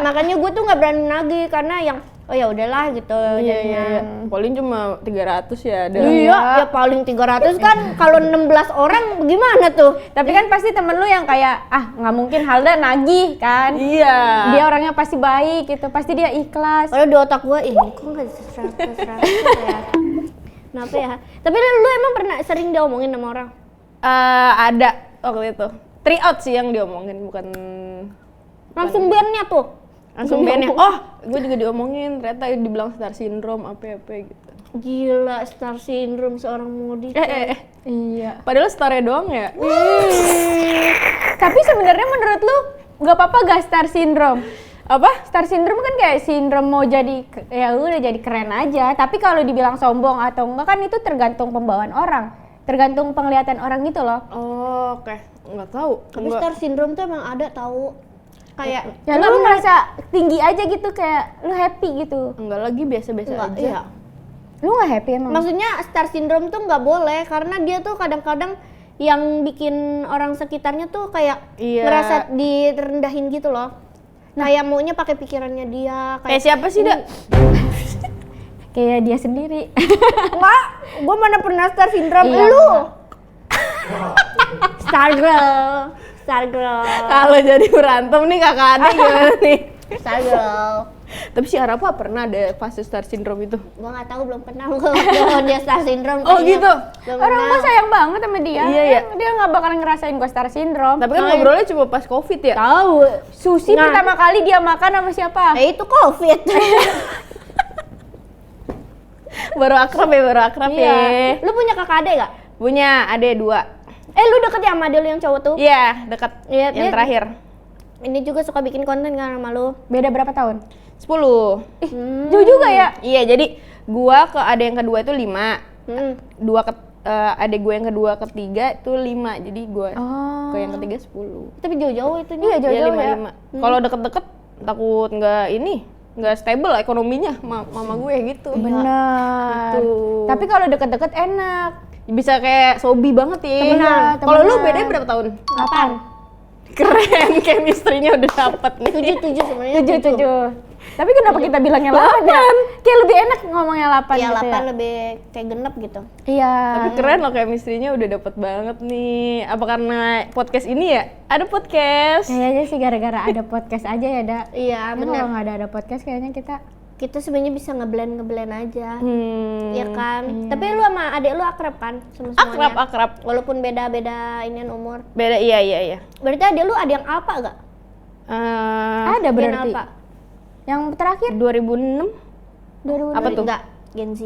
makanya gue tuh nggak berani nagih karena yang oh ya udahlah gitu. Iya. Paling cuma 300 ya ada. Iya, ya paling 300 kan kalau 16 orang gimana tuh? Tapi kan pasti temen lu yang kayak nggak mungkin Halda nagih kan. Iya. Dia orangnya pasti baik gitu, pasti dia ikhlas. Kalau di otak gue, kok nggak 100 ya? Kenapa ya? Tapi lu emang pernah sering diomongin sama orang? Ada waktu itu. Tryout sih yang diomongin, bukan Langsung bandnya tuh? langsung bandnya. Oh, gue juga diomongin. Ternyata dibilang star syndrome apa-apa gitu. Gila, star syndrome seorang modis. Iya. Padahal starnya doang ya. Tapi sebenarnya menurut lu nggak apa-apa gak star syndrome? Apa? Star syndrome kan kayak sindrom mau jadi ya udah jadi keren aja. Tapi kalau dibilang sombong atau enggak kan itu tergantung pembawaan orang. tergantung penglihatan orang gitu loh. Oh, oke. Nggak tahu. Tapi star syndrome tuh emang ada tahu. Kayak Ya lu merasa tinggi aja gitu, kayak lu happy gitu. Enggak lagi biasa-biasa enggak, aja. iya. Lu nggak happy emang? Maksudnya star syndrome tuh nggak boleh karena dia tuh kadang-kadang yang bikin orang sekitarnya tuh kayak Iya. ngerasa direndahin gitu loh. Kayak maunya pakai pikirannya dia. Kayak siapa sih, Dak? Kayak dia sendiri. Enggak, gua mana pernah star syndrome. Iya, Lu star girl, star girl, Kalau jadi berantem nih kakak adik gimana nih? star girl. Tapi si Arafa pernah ada fase star syndrome itu. Gua nggak tahu, belum pernah gua dia star syndrome. Oh, kayaknya. gitu? Belum Orang pernah. gua sayang banget sama dia. Iya, iya. Dia nggak bakalan ngerasain gua star syndrome. Tapi kan ngobrolnya cuma pas Covid ya? Tahu. Susi Nah. pertama kali dia makan sama siapa? Itu COVID. Baru akrab ya. Iya. Lu punya kakak adek gak? Punya adek 2. Lu deket ya sama adek lu yang cowok tuh? Iya, dekat. Iya, Yang dia- terakhir. Ini juga suka bikin konten kan sama lu? Beda berapa tahun? 10. Jauh juga ya? Iya, jadi gua ke adek yang kedua itu 5. Hmm. Adek gue yang kedua ketiga itu 5. Jadi gua ke yang ketiga 10. Tapi jauh-jauh itu Iya, jauh-jauh ya. 5. Kalau deket-deket takut nggak stable ekonominya mama gue gitu. Benar. Gitu. Tapi kalau deket-deket enak. Bisa kayak sobi banget ya. Temenan, Kalau lu temenan. bedanya berapa tahun? 8. Keren, chemistry-nya udah dapet nih. 7 sebenarnya. 7. Tapi kenapa kita bilangnya 8 ya? Kayak lebih enak ngomongnya 8 Iya, gitu 8 ya. lebih kayak genep gitu. Iya. Tapi keren loh chemistry-nya udah dapet banget nih. Apa karena podcast ini ya? Ada podcast. Kayaknya sih gara-gara ada podcast aja ya, Da. Iya, Tapi bener. kalau nggak ada podcast kayaknya Kita sebenarnya bisa ngeblend aja. Hmm. Iya kan? Tapi lu sama adek lu akrab kan? Sama semuanya? Akrab. Walaupun beda-beda inian umur. Beda, iya. Berarti adek lu ada yang apa gak? ada Gen berarti. apa? Yang terakhir 2006. 2000 Apa tuh? Enggak, Gen Z.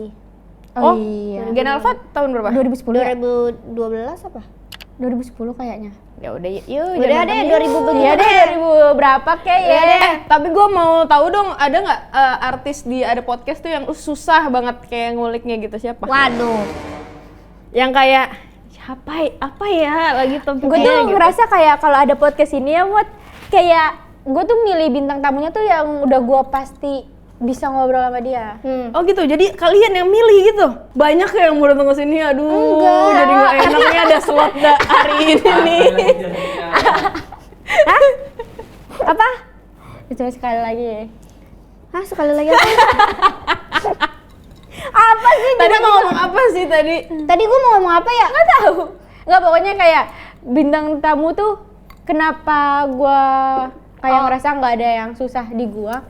Oh, iya. Gen Alpha tahun berapa? 2010 ya? 2012 apa? 2010 kayaknya. Ya udah yuk. Udah deh 2000 begitu. Iya deh 2000 berapa kayak ya. Tapi gue mau tahu dong, ada nggak artis di ada podcast tuh yang susah banget kayak nguliknya gitu, siapa? Waduh. Yang kayak apa ya lagi topiknya Gue tuh gitu. ngerasa kayak kalau ada podcast ini ya, Mut, kayak gue tuh milih bintang tamunya tuh yang udah gue pasti bisa ngobrol sama dia. Oh gitu, jadi kalian yang milih gitu? Banyak yang mau datang ke sini, aduh. Enggak. Jadi nggak enaknya ada slot hari ini nih. Apa? Itu sekali lagi. Hah, sekali lagi apa? Apa sih? Tadi mau ngomong apa sih tadi? Tadi gua mau ngomong apa ya? Nggak tahu. Nggak, pokoknya kayak bintang tamu tuh kenapa gue kayak ngerasa nggak ada yang susah di gua,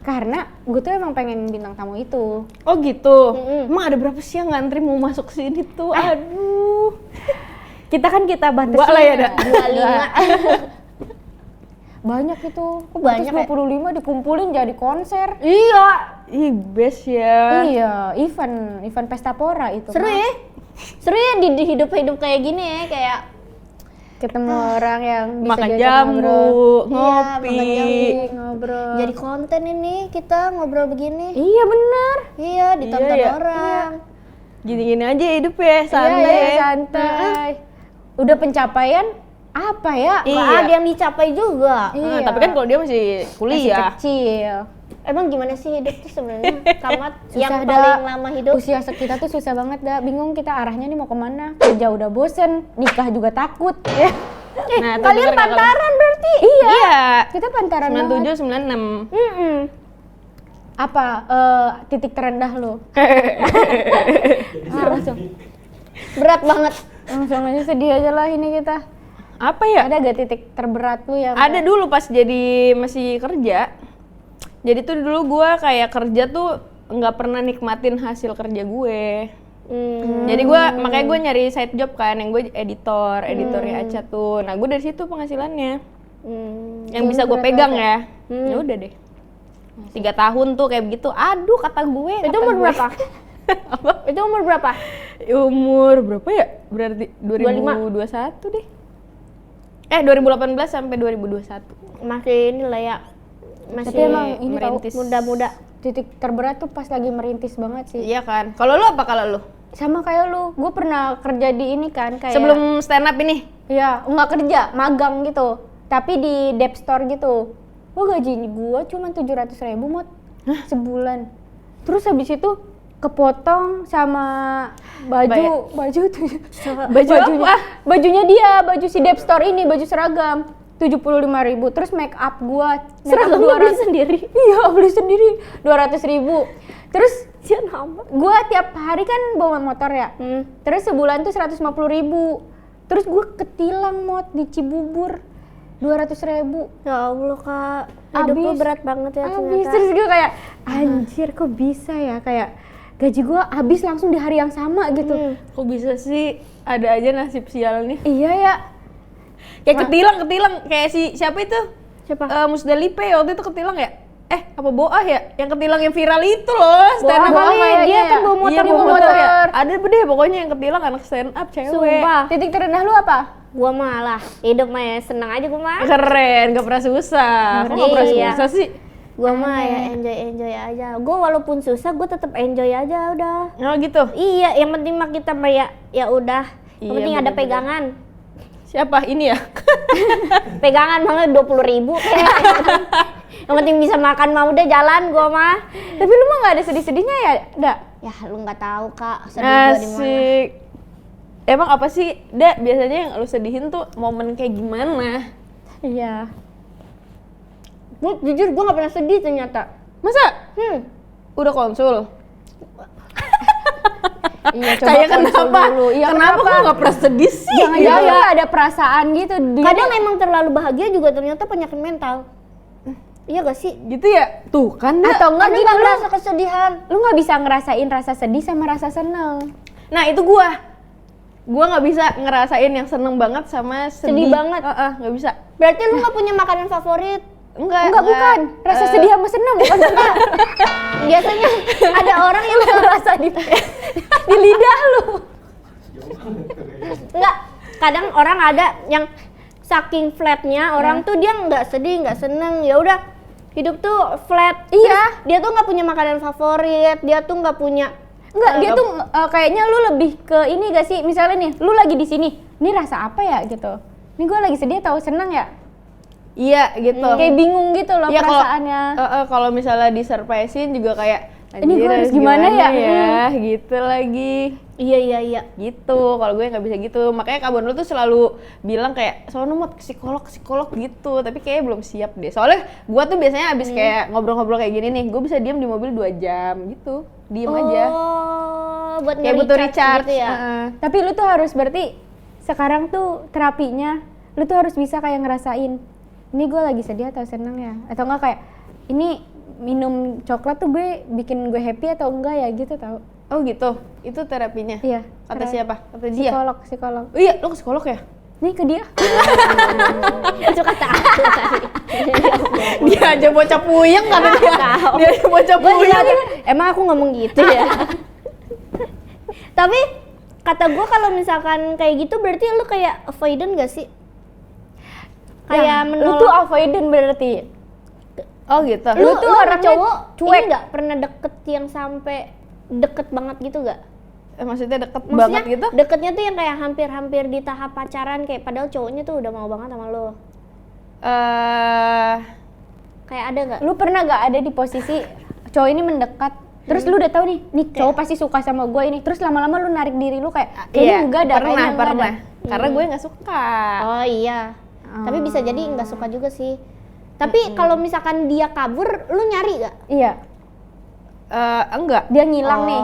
karena gue tuh emang pengen bintang tamu itu. Oh gitu. Emang ada berapa sih yang ngantri mau masuk sini tuh? Aduh. Kita bantu Dua lah ya, Da. 25. Banyak itu. banyak ya? 25 dikumpulin jadi konser. Iya. Ih, best ya. Iya, event pesta pora itu. Seru ya? Seru ya di hidup-hidup kayak gini ya, kayak Ketemu orang yang bisa Makan diajak jamu, ngobrol. ngopi. Ngobrol. jadi konten ini kita ngobrol begini. Iya bener. Iya, ditonton Iya, iya. orang. Gini-gini aja hidup ya, santai. Iya, santai. Udah pencapaian apa ya? Nggak Iya. ada yang dicapai juga. Iya. Tapi kan kalau dia masih Masih kuliah. kecil. Emang gimana sih hidup tuh sebenarnya? Kamat Susah, yang Da. paling lama hidup. Usia kita tuh susah banget, dah. Bingung kita arahnya nih mau kemana. Kerja udah bosen, nikah juga takut. Nah, tuh Kalian denger nggak pantaran berarti? Iya. Iya. Kita pantaran banget. 97, 96. Apa titik terendah lo? Langsung Berat banget. langsung aja sedih aja lah ini kita. Apa ya? Ada gak titik terberat lu yang Ada dulu pas jadi masih kerja. Jadi tuh dulu gua kayak kerja tuh nggak pernah nikmatin hasil kerja gue. Jadi makanya gue nyari side job kan, yang gue editornya Aca tuh. Nah gue dari situ penghasilannya, yang bisa gue pegang ya. Ya udah deh. 3 tahun tuh kayak begitu. Aduh kata gue. Itu umur berapa? Itu umur berapa? Umur berapa ya? Berarti 2021 deh. 2018 sampai 2021. Masih ini lah ya. Masih Tapi emang ini tau, merintis. muda-muda. titik terberat tuh pas lagi merintis banget sih. Iya kan. Kalau lu apa kalau lu? sama kayak lu, gue pernah kerja di ini kan kayak Sebelum stand up ini? ya nggak kerja, magang gitu, tapi di Dep Store gitu. Gue gaji gue cuma 700.000 Mot sebulan. Terus habis itu kepotong sama baju tuh bajunya dia, baju si Dep Store ini, baju seragam 75.000. Terus make up gua Seragam lu beli sendiri? Iya, beli sendiri 200.000. Terus gua tiap hari kan bawa motor ya. Terus sebulan tuh 150.000. Terus gua ketilang Mot di Cibubur 200.000. Ya Allah Kak, hidup lu berat banget ya Abis. ternyata. Terus gue kayak anjir kok bisa ya, kayak gaji gue habis langsung di hari yang sama gitu. Kok bisa sih? Ada aja nasib sial nih. Iya ya. Kayak ketilang kayak si siapa itu? Siapa? Musdalipe waktu itu ketilang ya? Apa Boah ya? Yang ketilang yang viral itu loh, stand up. Boah kayaknya dia kan ya. bawa motor, Iya, bawa motor motor. ya. Ada deh pokoknya yang ketilang anak stand up cewek. Sumpah. Titik terendah lu apa? Gua malah hidup mah ya seneng aja gua mah. Keren, gak pernah susah. Kok gak pernah Iya. susah sih? Gua mah ya enjoy aja. Gua walaupun susah gua tetap enjoy aja udah. Oh gitu? Iya, yang penting mah kita mah ya udah. Yang Iya, penting ada bener-bener. pegangan. Siapa? Ini ya? Pegangan banget 20.000 Yang penting bisa makan mah udah jalan gua mah. Tapi lu mah gak ada sedih-sedihnya ya? Nggak? Ya lu nggak tahu Kak, sedih gua di mana. Asik. Emang apa sih, Da, biasanya yang lu sedihin tuh momen kayak gimana? Iya. Gua jujur gua nggak pernah sedih ternyata. Masa? Udah konsul? Iya, Kayak kenapa? Iya, kenapa kok gak pernah sedih sih? Jangan-jangan lu ada perasaan gitu. Kadang emang terlalu bahagia juga ternyata penyakit mental. Iya gak sih? Gitu ya? Tuh kan, Da. atau enggak Kadang gini nggak lu, merasa kesedihan. lu nggak bisa ngerasain rasa sedih sama rasa seneng. Nah itu gua nggak bisa ngerasain yang seneng banget sama sedih, Sedih banget. Nggak bisa. Berarti lu nggak punya makanan favorit? Enggak, Bukan. Rasa sedih sama seneng bukan enggak. Biasanya ada orang yang Rasa di lidah lu. Enggak, kadang orang ada yang saking flatnya orang tuh dia nggak sedih, nggak seneng, ya udah hidup tuh flat. Iya. Terus dia tuh nggak punya makanan favorit, dia tuh nggak punya. Enggak, dia tuh kayaknya lu lebih ke ini gak sih? Misalnya nih, lu lagi di sini. Ini rasa apa ya gitu. Ini gua lagi sedih atau seneng ya? Iya gitu. Kayak bingung gitu loh Iya, perasaannya. Kalau misalnya disurprisein juga kayak Ini gua harus gimana ya? Gitu lagi. Iya. Gitu. Kalau gue nggak bisa gitu. Makanya Kak Bono tuh selalu bilang kayak soalnya mau ke psikolog gitu. Tapi kayaknya belum siap deh. Soalnya gue tuh biasanya abis kayak ngobrol-ngobrol kayak gini nih, gue bisa diam di mobil 2 jam gitu. Diem aja. Oh, buat Kayak butuh nge-recharge recharge gitu ya. Tapi lu tuh harus berarti sekarang tuh terapinya, lu tuh harus bisa kayak ngerasain ini gue lagi sedih atau seneng ya, atau enggak kayak ini minum coklat tuh gue bikin gue happy atau enggak ya gitu tau. Oh gitu. Itu terapinya. Iya. Kata siapa? Kata dia. Psikolog. Oh iya, lu ke psikolog ya? Nih ke dia. Itu kata aku tadi. Dia aja bocah puyeng kata dia. Dia aja bocah puyeng. Emang aku ngomong gitu ya. Tapi kata gue kalau misalkan kayak gitu berarti lu kayak avoidant gak sih? Kayak Lu tuh avoidant berarti. Oh gitu. Lu tuh sama orangnya cowok cuek. ini nggak pernah deket yang sampai deket banget gitu gak? Maksudnya deket Maksudnya banget gitu? deketnya tuh yang kayak hampir-hampir di tahap pacaran kayak padahal cowoknya tuh udah mau banget sama lo. Kayak ada nggak? Lu pernah gak ada di posisi cowok ini mendekat, terus lu udah tahu nih cowok pasti suka sama gue ini, terus lama-lama lu narik diri lu kayak kayaknya enggak ada, kayaknya enggak ada. Karena gue nggak suka. Oh iya. Tapi bisa jadi nggak suka juga sih. Tapi kalau misalkan dia kabur, lu nyari gak? Iya, Enggak. dia ngilang Oh. nih.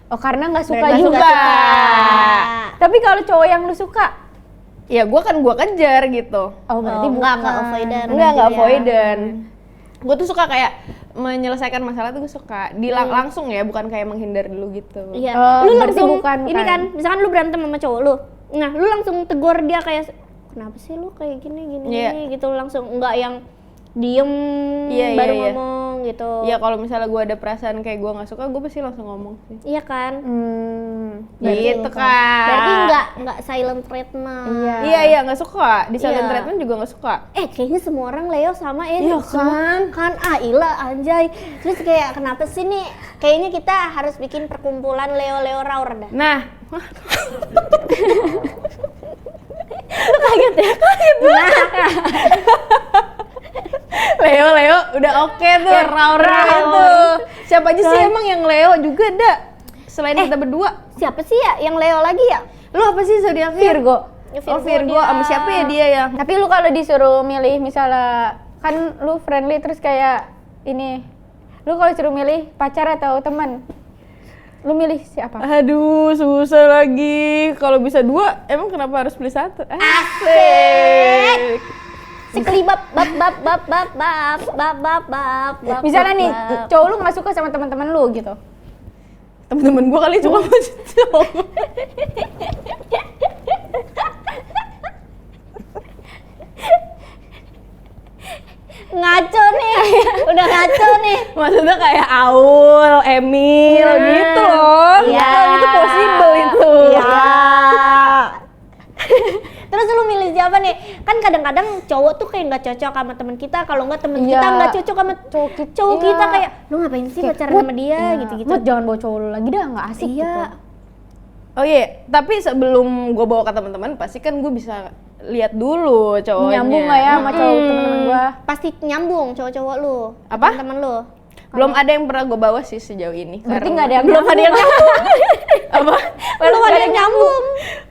Oh karena nggak suka Berarti juga. nggak suka. Tapi kalau cowok yang lu suka, Ya gue kejar gitu. oh berarti nggak bukan. avoidant. Enggak gitu ya. avoidant. Gue tuh suka kayak menyelesaikan masalah tuh gue suka. Langsung ya, bukan kayak menghindar dulu gitu. Iya. Oh, Lu berarti langsung bukan. ini kan, misalkan lu berantem sama cowok lu. Nah, lu langsung tegur dia kayak kenapa sih lu kayak gini Iya. gitu langsung enggak yang diem Iya, baru iya. ngomong gitu. Ya kalau misalnya gue ada perasaan kayak gue nggak suka, gue pasti langsung ngomong sih. Iya kan? Gitu kan. Berarti nggak silent treatment. Iya nggak suka. Di silent Iya. treatment juga nggak suka. Kayaknya semua orang Leo sama ya. Iya semua kan. Ila anjay. Terus kayak kenapa sih nih? Kayaknya kita harus bikin perkumpulan Leo Raur dah. Nah, Kaget ya? Leo udah oke tuh, Raur tuh. Siapa aja sih emang yang Leo juga dah? Selain kita berdua. Siapa sih ya yang Leo lagi ya? Lu apa sih zodiaknya? Virgo. Oh Virgo, sama siapa ya dia ya? Tapi lu kalau disuruh milih misalnya kan lu friendly terus kayak ini, lu kalau disuruh milih pacar atau teman, lu milih siapa? Aduh, susah lagi. Kalau bisa dua, emang kenapa harus pilih satu? Asik. Sekelibab bab. Misalnya nih, cowok lu nggak suka sama teman-teman lu gitu. Temen-temen gue kali cuma mau cowok. ngaco nih. Udah ngaco nih. Maksudnya kayak Aul, Emil gitu loh. Iya. Kan itu possible itu. Iya. Terus lu milih siapa nih? Kan kadang-kadang cowok tuh kayak nggak cocok sama teman kita, kalau nggak teman Iya. kita nggak cocok sama cowok kita, Iya. kayak lu ngapain sih pacaran sama dia gitu-gitu. Mut, jangan bawa cowok lu lagi dah, nggak asik Iya. gitu. Oh iya, tapi sebelum gue bawa ke teman-teman, pasti kan gue bisa lihat dulu cowoknya. Nyambung nggak ya sama cowok temen-temen gua? Pasti nyambung cowok-cowok lu. Apa? Temen lu. Belum ada yang pernah gue bawa sih sejauh ini. Berarti karena- nggak ada yang Belum ada yang nyambung. Apa? Belum ada yang nyambung.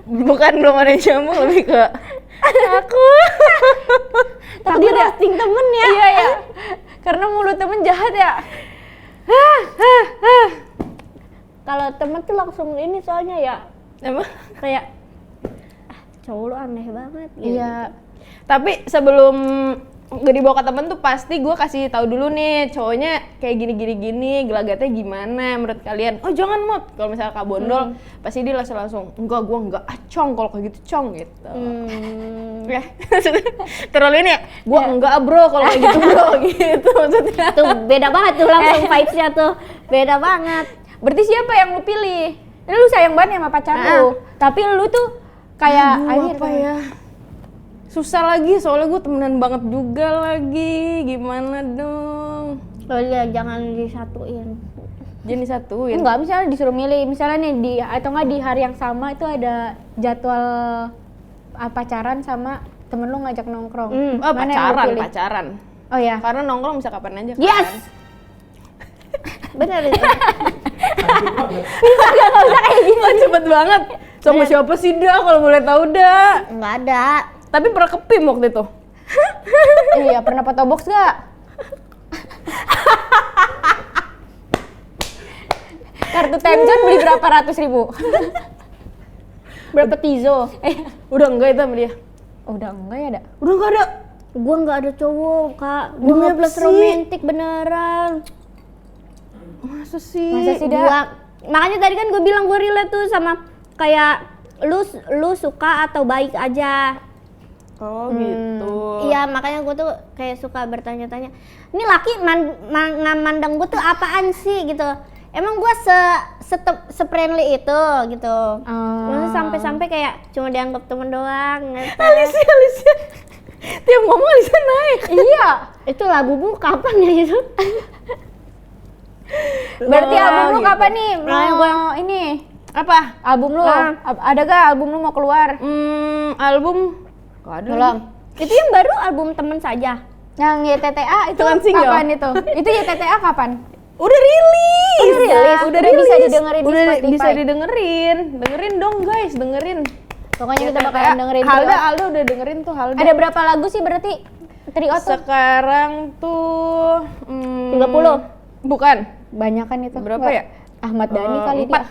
Bukan belum ada yang nyambung, lebih ke aku. Takut roasting temen ya. Iya ya, karena mulut temen jahat ya. Kalau temen tuh langsung ini soalnya ya Emang? kayak cowok lu aneh banget gitu. Iya. Tapi sebelum gak dibawa ke temen tuh pasti gue kasih tahu dulu nih cowoknya kayak gini gelagatnya gimana menurut kalian. Oh jangan Mut, kalau misalnya Kak Bondol pasti dia langsung enggak, gue enggak cong kalau kayak gitu cong gitu. Ya, terlalu ini ya, gue enggak bro kalau kayak gitu bro gitu maksudnya. Tuh beda banget tuh langsung vibes-nya tuh. Beda banget. Berarti siapa yang lu pilih? Lu sayang banget sama pacar lu, tapi lu tuh kayak Aduh, apa ya? Susah lagi soalnya gue temenan banget juga lagi, gimana dong? Oh iya, jangan disatuin. Jadi satuin. Enggak, misalnya disuruh milih, misalnya nih di atau enggak di hari yang sama itu ada jadwal pacaran sama temen lu ngajak nongkrong. Oh, Mana yang lu pilih? pacaran. Oh ya. Karena nongkrong bisa kapan aja kan? Yes. Bener itu. Enggak usah kayak gini. Kan cepet banget. Sama siapa sih dah kalau boleh tahu dah. Enggak ada. Tapi pernah kepim waktu itu. Iya, pernah foto box gak? Kartu time zone beli berapa ratus ribu? Berapa tizo? Udah enggak itu sama dia. Udah enggak ya, Dak? Udah enggak ada. Gua nggak ada cowok, Kak. Demi Gua apa plus sih? romantis beneran. Masa sih? Masa sih, Dak? Gua, makanya tadi kan gue bilang gue relate tuh sama kayak lu suka atau baik aja. Oh gitu. Iya, makanya gue tuh kayak suka bertanya-tanya. Ini laki mandang gue tuh apaan sih gitu. Emang gue se-friendly itu gitu. Maksudnya sampai-sampai kayak cuma dianggap temen doang gitu. Alicia. Tiap ngomong Alicia naik. Iya. Itu lagu bu kapan ya itu? Berarti album lu gitu. kapan nih? Nah, Mau ini Apa? album lu? Ada gak album lu mau keluar? Album gak ada. Belum. Itu yang baru album temen saja. Yang YTTA itu Itu kan single. kapan itu? Itu YTTA kapan? Udah rilis. Udah bisa didengerin di Udah Spotify. bisa didengerin. Dengerin dong guys, dengerin. Pokoknya kita bakalan dengerin Alda udah dengerin tuh Halda. Ada berapa lagu sih berarti? Trio tuh? Sekarang tuh 30. Bukan. Banyak kan itu. Berapa ya? Ahmad Dhani kali 4. dia.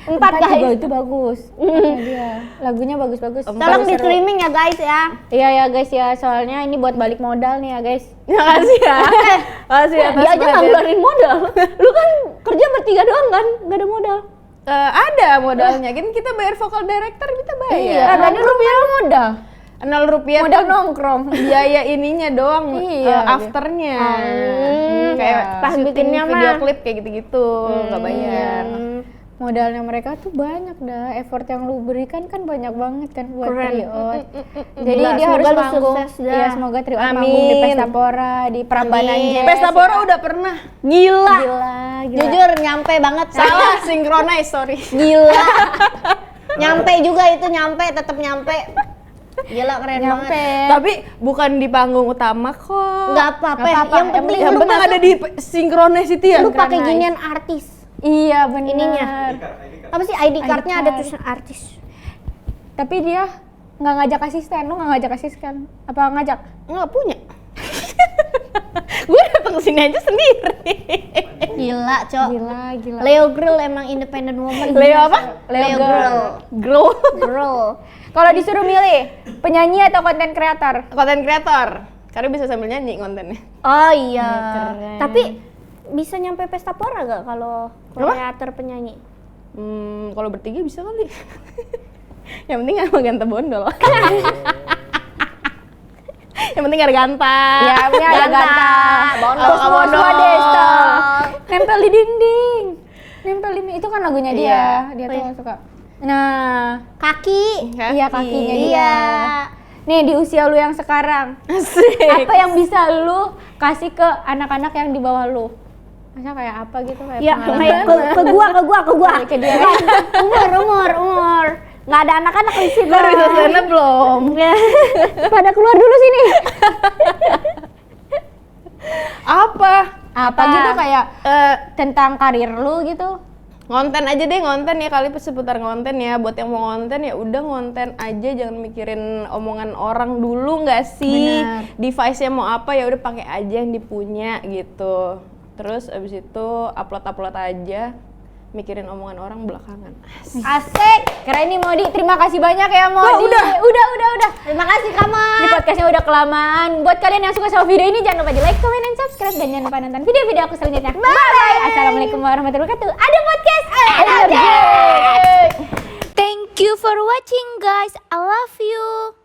4 Juga guys. itu bagus. Kata dia. Lagunya bagus-bagus. Tolong di streaming ya guys ya. Iya ya guys ya, soalnya ini buat balik modal nih ya guys. Makasih ya. Makasih atas Dia aja nggak perhatian. ngeluarin modal. Lu kan kerja bertiga doang kan, nggak ada modal. ada modalnya, kan kita bayar vokal director kita bayar. Tadi lu bilang modal. 0 rupiah Modal tuh nongkrong. biaya ininya doang, Iya, afternya. Kayak pas syuting bikinnya video mah. klip kayak gitu-gitu, nggak bayar. Modalnya mereka tuh banyak dah, effort yang lu berikan kan banyak banget kan buat Keren. Tryout. Jadi Gila, dia semoga harus lu manggung. sukses dah. Iya, semoga Tryout Amin. manggung di Pesta Pora, di Prambanan Jazz. Pesta Pora udah pernah. Gila. Gila. Jujur nyampe banget. Salah synchronize, sorry. Gila. Nyampe juga itu, tetap nyampe. Gila keren Nyampe. banget. Tapi bukan di panggung utama kok. Nggak apa-apa. Nggak apa-apa. Yang penting Yang lu penting ada di synchronize itu ya. lu pakai ginian artis. Iya, benar. Ininya. Apa sih ID card-nya ada tulisan artis. Tapi dia nggak ngajak asisten, lu nggak ngajak asisten. Apa ngajak? Nggak punya. Gue datang ke sini aja sendiri. Gila, Cok. Gila. Leo Girl emang independent woman. Leo apa? Leo Girl. Grow. Girl. Kalau disuruh milih, penyanyi atau konten kreator? Konten kreator. Karena bisa sambil nyanyi kontennya. Oh iya. Keren. Tapi bisa nyampe Pesta Pora gak kalau kreator penyanyi? Kalau bertiga bisa kali. Yang penting sama Ganta Bondol. Yang penting ada Ganta. Ya, punya ada Ganta. Bondol. Terus Bondol Desta. Nempel di dinding. Nempel di itu kan lagunya dia. Dia tuh suka. Nah, Kaki. iya kakinya dia. Iya. Nih di usia lu yang sekarang, Asik. apa yang bisa lu kasih ke anak-anak yang di bawah lu? Masa kayak apa gitu kayak Ya, pengalaman? kayak ke gua. Ke dia. Umur. Nggak ada anak-anak di situ. Baru bisa sana belum? Pada keluar dulu sini. Apa? Apa gitu kayak tentang karir lu gitu. Ngonten aja deh, ngonten ya kali seputar ngonten ya. Buat yang mau ngonten ya udah ngonten aja, jangan mikirin omongan orang dulu nggak sih? Benar. Device-nya mau apa ya udah pakai aja yang dipunya gitu. Terus abis itu upload aja, mikirin omongan orang belakangan. Asik. Keren nih Modi. Terima kasih banyak ya Modi. Udah. Terima kasih kamu. Ini podcastnya udah kelamaan. Buat kalian yang suka sama video ini jangan lupa di like, comment, dan subscribe, dan jangan lupa nonton video-video aku selanjutnya. Bye. Assalamualaikum warahmatullahi wabarakatuh. Ada podcast Energy. Thank you for watching guys. I love you.